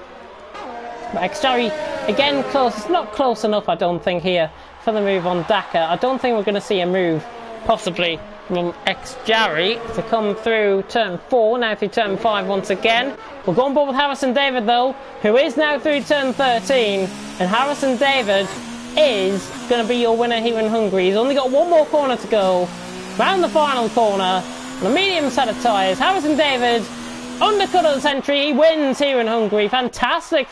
A: But Xjerry again close. It's not close enough, I don't think, here for the move on Dakar. I don't think we're going to see a move possibly from Xjerry to come through turn 4, now through turn 5 once again. We'll go on board with Harrison David though, who is now through turn 13, and Harrison David is going to be your winner here in Hungary. He's only got one more corner to go, round the final corner, on a medium set of tyres. Harrison David, undercut of the century, he wins here in Hungary. Fantastic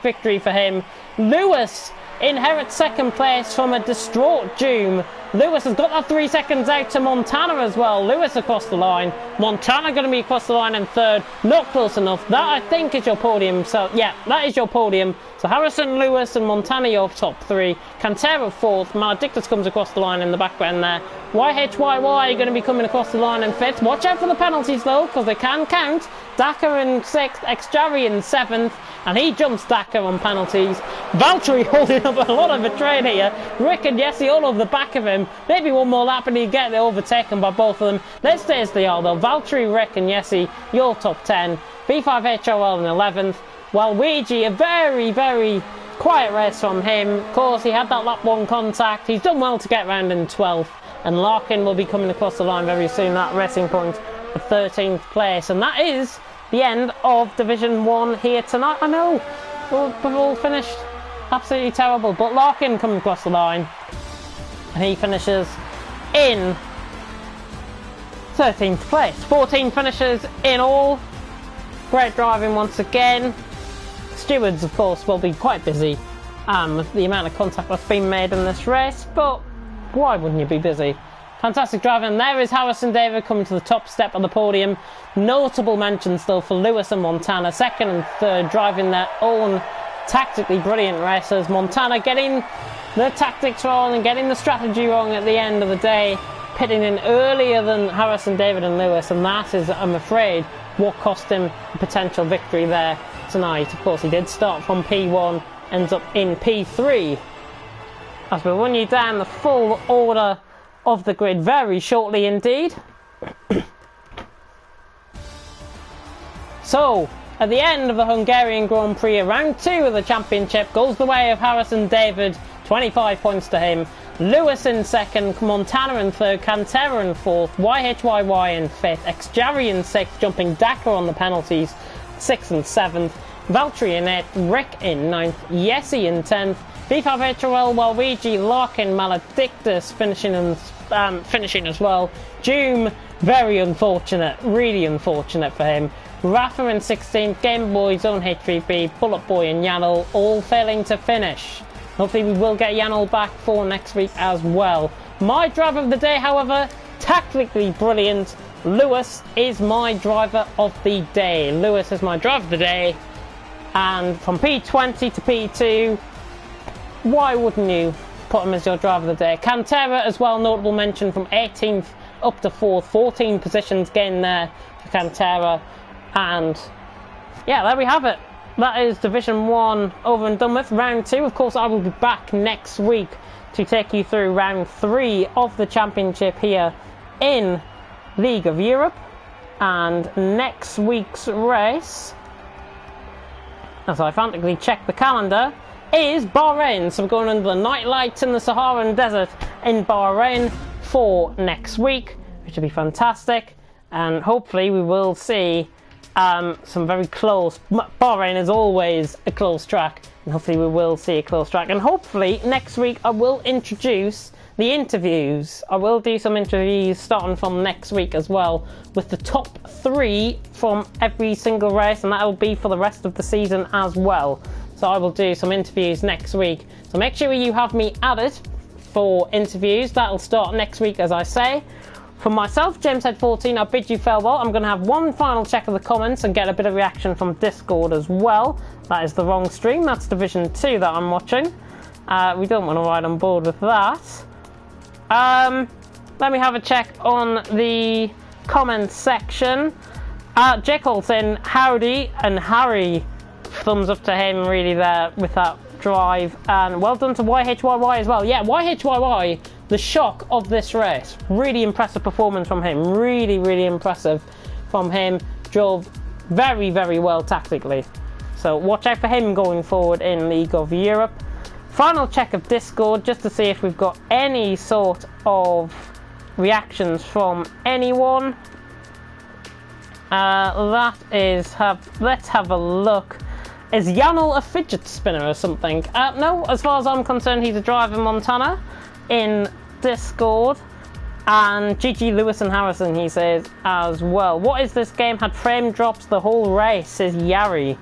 A: victory for him. Lewis inherits second place from a distraught Doom. Lewis has got that 3 seconds out to Montana as well. Lewis across the line. Montana going to be across the line in third. Not close enough. That, I think, is your podium. So, yeah, that is your podium. So, Harrison, Lewis and Montana, your top 3. Cantera fourth. Maledictus comes across the line in the background there. YHYY going to be coming across the line in 5th. Watch out for the penalties, though, because they can count. Dakar in 6th. Xjerry in 7th. And he jumps Dakar on penalties. Valtteri holding up a lot of a train here. Rick and Jesse all over the back of him. Maybe one more lap and he'll get overtaken by both of them. Let's stay as they are though. Valtteri, Rick and Jesse, your top 10. V5HRL in 11th. Waluigi, a very quiet race from him. Of course, he had that lap 1 contact. He's done well to get round in 12th. And Larkin will be coming across the line very soon. That racing point at 13th place. And that is the end of Division 1 here tonight. I know, we've all finished absolutely terrible, but Larkin coming across the line, and he finishes in 13th place. 14 finishes in all. Great driving once again. Stewards, of course, will be quite busy with the amount of contact that's been made in this race, but why wouldn't you be busy? Fantastic driving. There is Harrison David coming to the top step of the podium. Notable mentions though for Lewis and Montana, 2nd and 3rd, driving their own tactically brilliant races. Montana getting the tactics wrong and getting the strategy wrong at the end of the day, pitting in earlier than Harrison David and Lewis, and that is, I'm afraid, what cost him a potential victory there tonight. Of course, he did start from P1, ends up in P3. As we run you down the full order of the grid very shortly indeed. So, at the end of the Hungarian Grand Prix, round 2 of the championship goes the way of Harrison David, 25 points to him. Lewis in 2nd, Montana in 3rd, Cantera in 4th, YHYY in 5th, Xjerry in 6th, jumping Dakar on the penalties, 6th and 7th, Valtteri in 8th, Rick in 9th, Jesse in 10th, V5HRL, Waluigi, Larkin, Maledictus finishing as well. Doom Very unfortunate, really unfortunate for him. Rafa in 16th, Game Boy's own H3B, Bullet Boy and Yanel all failing to finish. Hopefully we will get Yanel back for next week as well. My driver of the day, however, tactically brilliant. Lewis is my driver of the day. Lewis is my driver of the day. And from P20 to P2, why wouldn't you put him as your driver of the day? Cantera as well, notable mention from 18th up to 4th, 14 positions gained there for Cantera. And yeah, there we have it. That is Division 1 over and done with. Round 2, of course, I will be back next week to take you through round 3 of the championship here in League of Europe. And next week's race, as I frantically check the calendar, is Bahrain. So we're going under the night lights in the Saharan Desert in Bahrain for next week, which will be fantastic. And hopefully we will see some very close. Bahrain is always a close track, and hopefully we will see a close track. And hopefully next week I will introduce the interviews. I will do some interviews starting from next week as well, with the top 3 from every single race, and that will be for the rest of the season as well. So I will do some interviews next week. So make sure you have me added for interviews. That'll start next week, as I say. From myself, JamesHead14, I bid you farewell. I'm going to have one final check of the comments and get a bit of reaction from Discord as well. That is the wrong stream. That's Division 2 that I'm watching. We don't want to ride on board with that. Let me have a check on the comments section. Jekyll's in howdy and Harry. Thumbs up to him really there with that drive. And well done to YHYY as well. Yeah, YHYY, the shock of this race. Really impressive performance from him. Really, really impressive from him. Drove very, very well tactically. So watch out for him going forward in League of Europe. Final check of Discord just to see if we've got any sort of reactions from anyone. Let's have a look. Is Yanel a fidget spinner or something? No, as far as I'm concerned, he's a driver in Montana in Discord. And GG Lewis and Harrison, he says as well. What is this game? Had frame drops the whole race, says Yari.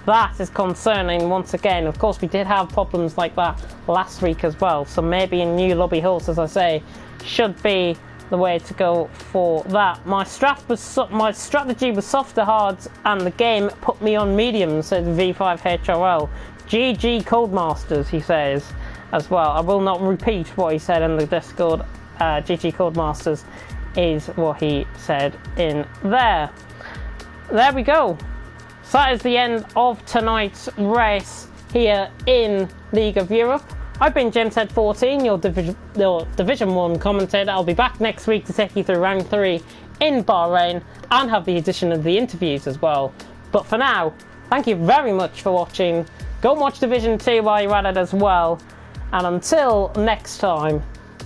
A: That is concerning once again. Of course, we did have problems like that last week as well. So maybe a new lobby host, as I say, should be the way to go for that. My strategy was softer hards, and the game put me on medium, said V5HRL. GG Codemasters, he says as well. I will not repeat what he said in the Discord. GG Codemasters is what he said in there. There we go. So that is the end of tonight's race here in League of Europe. I've been JamesHead14, your Division 1 commentator. I'll be back next week to take you through round 3 in Bahrain and have the addition of the interviews as well. But for now, thank you very much for watching. Go and watch Division 2 while you're at it as well. And until next time,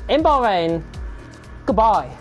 A: in Bahrain, goodbye.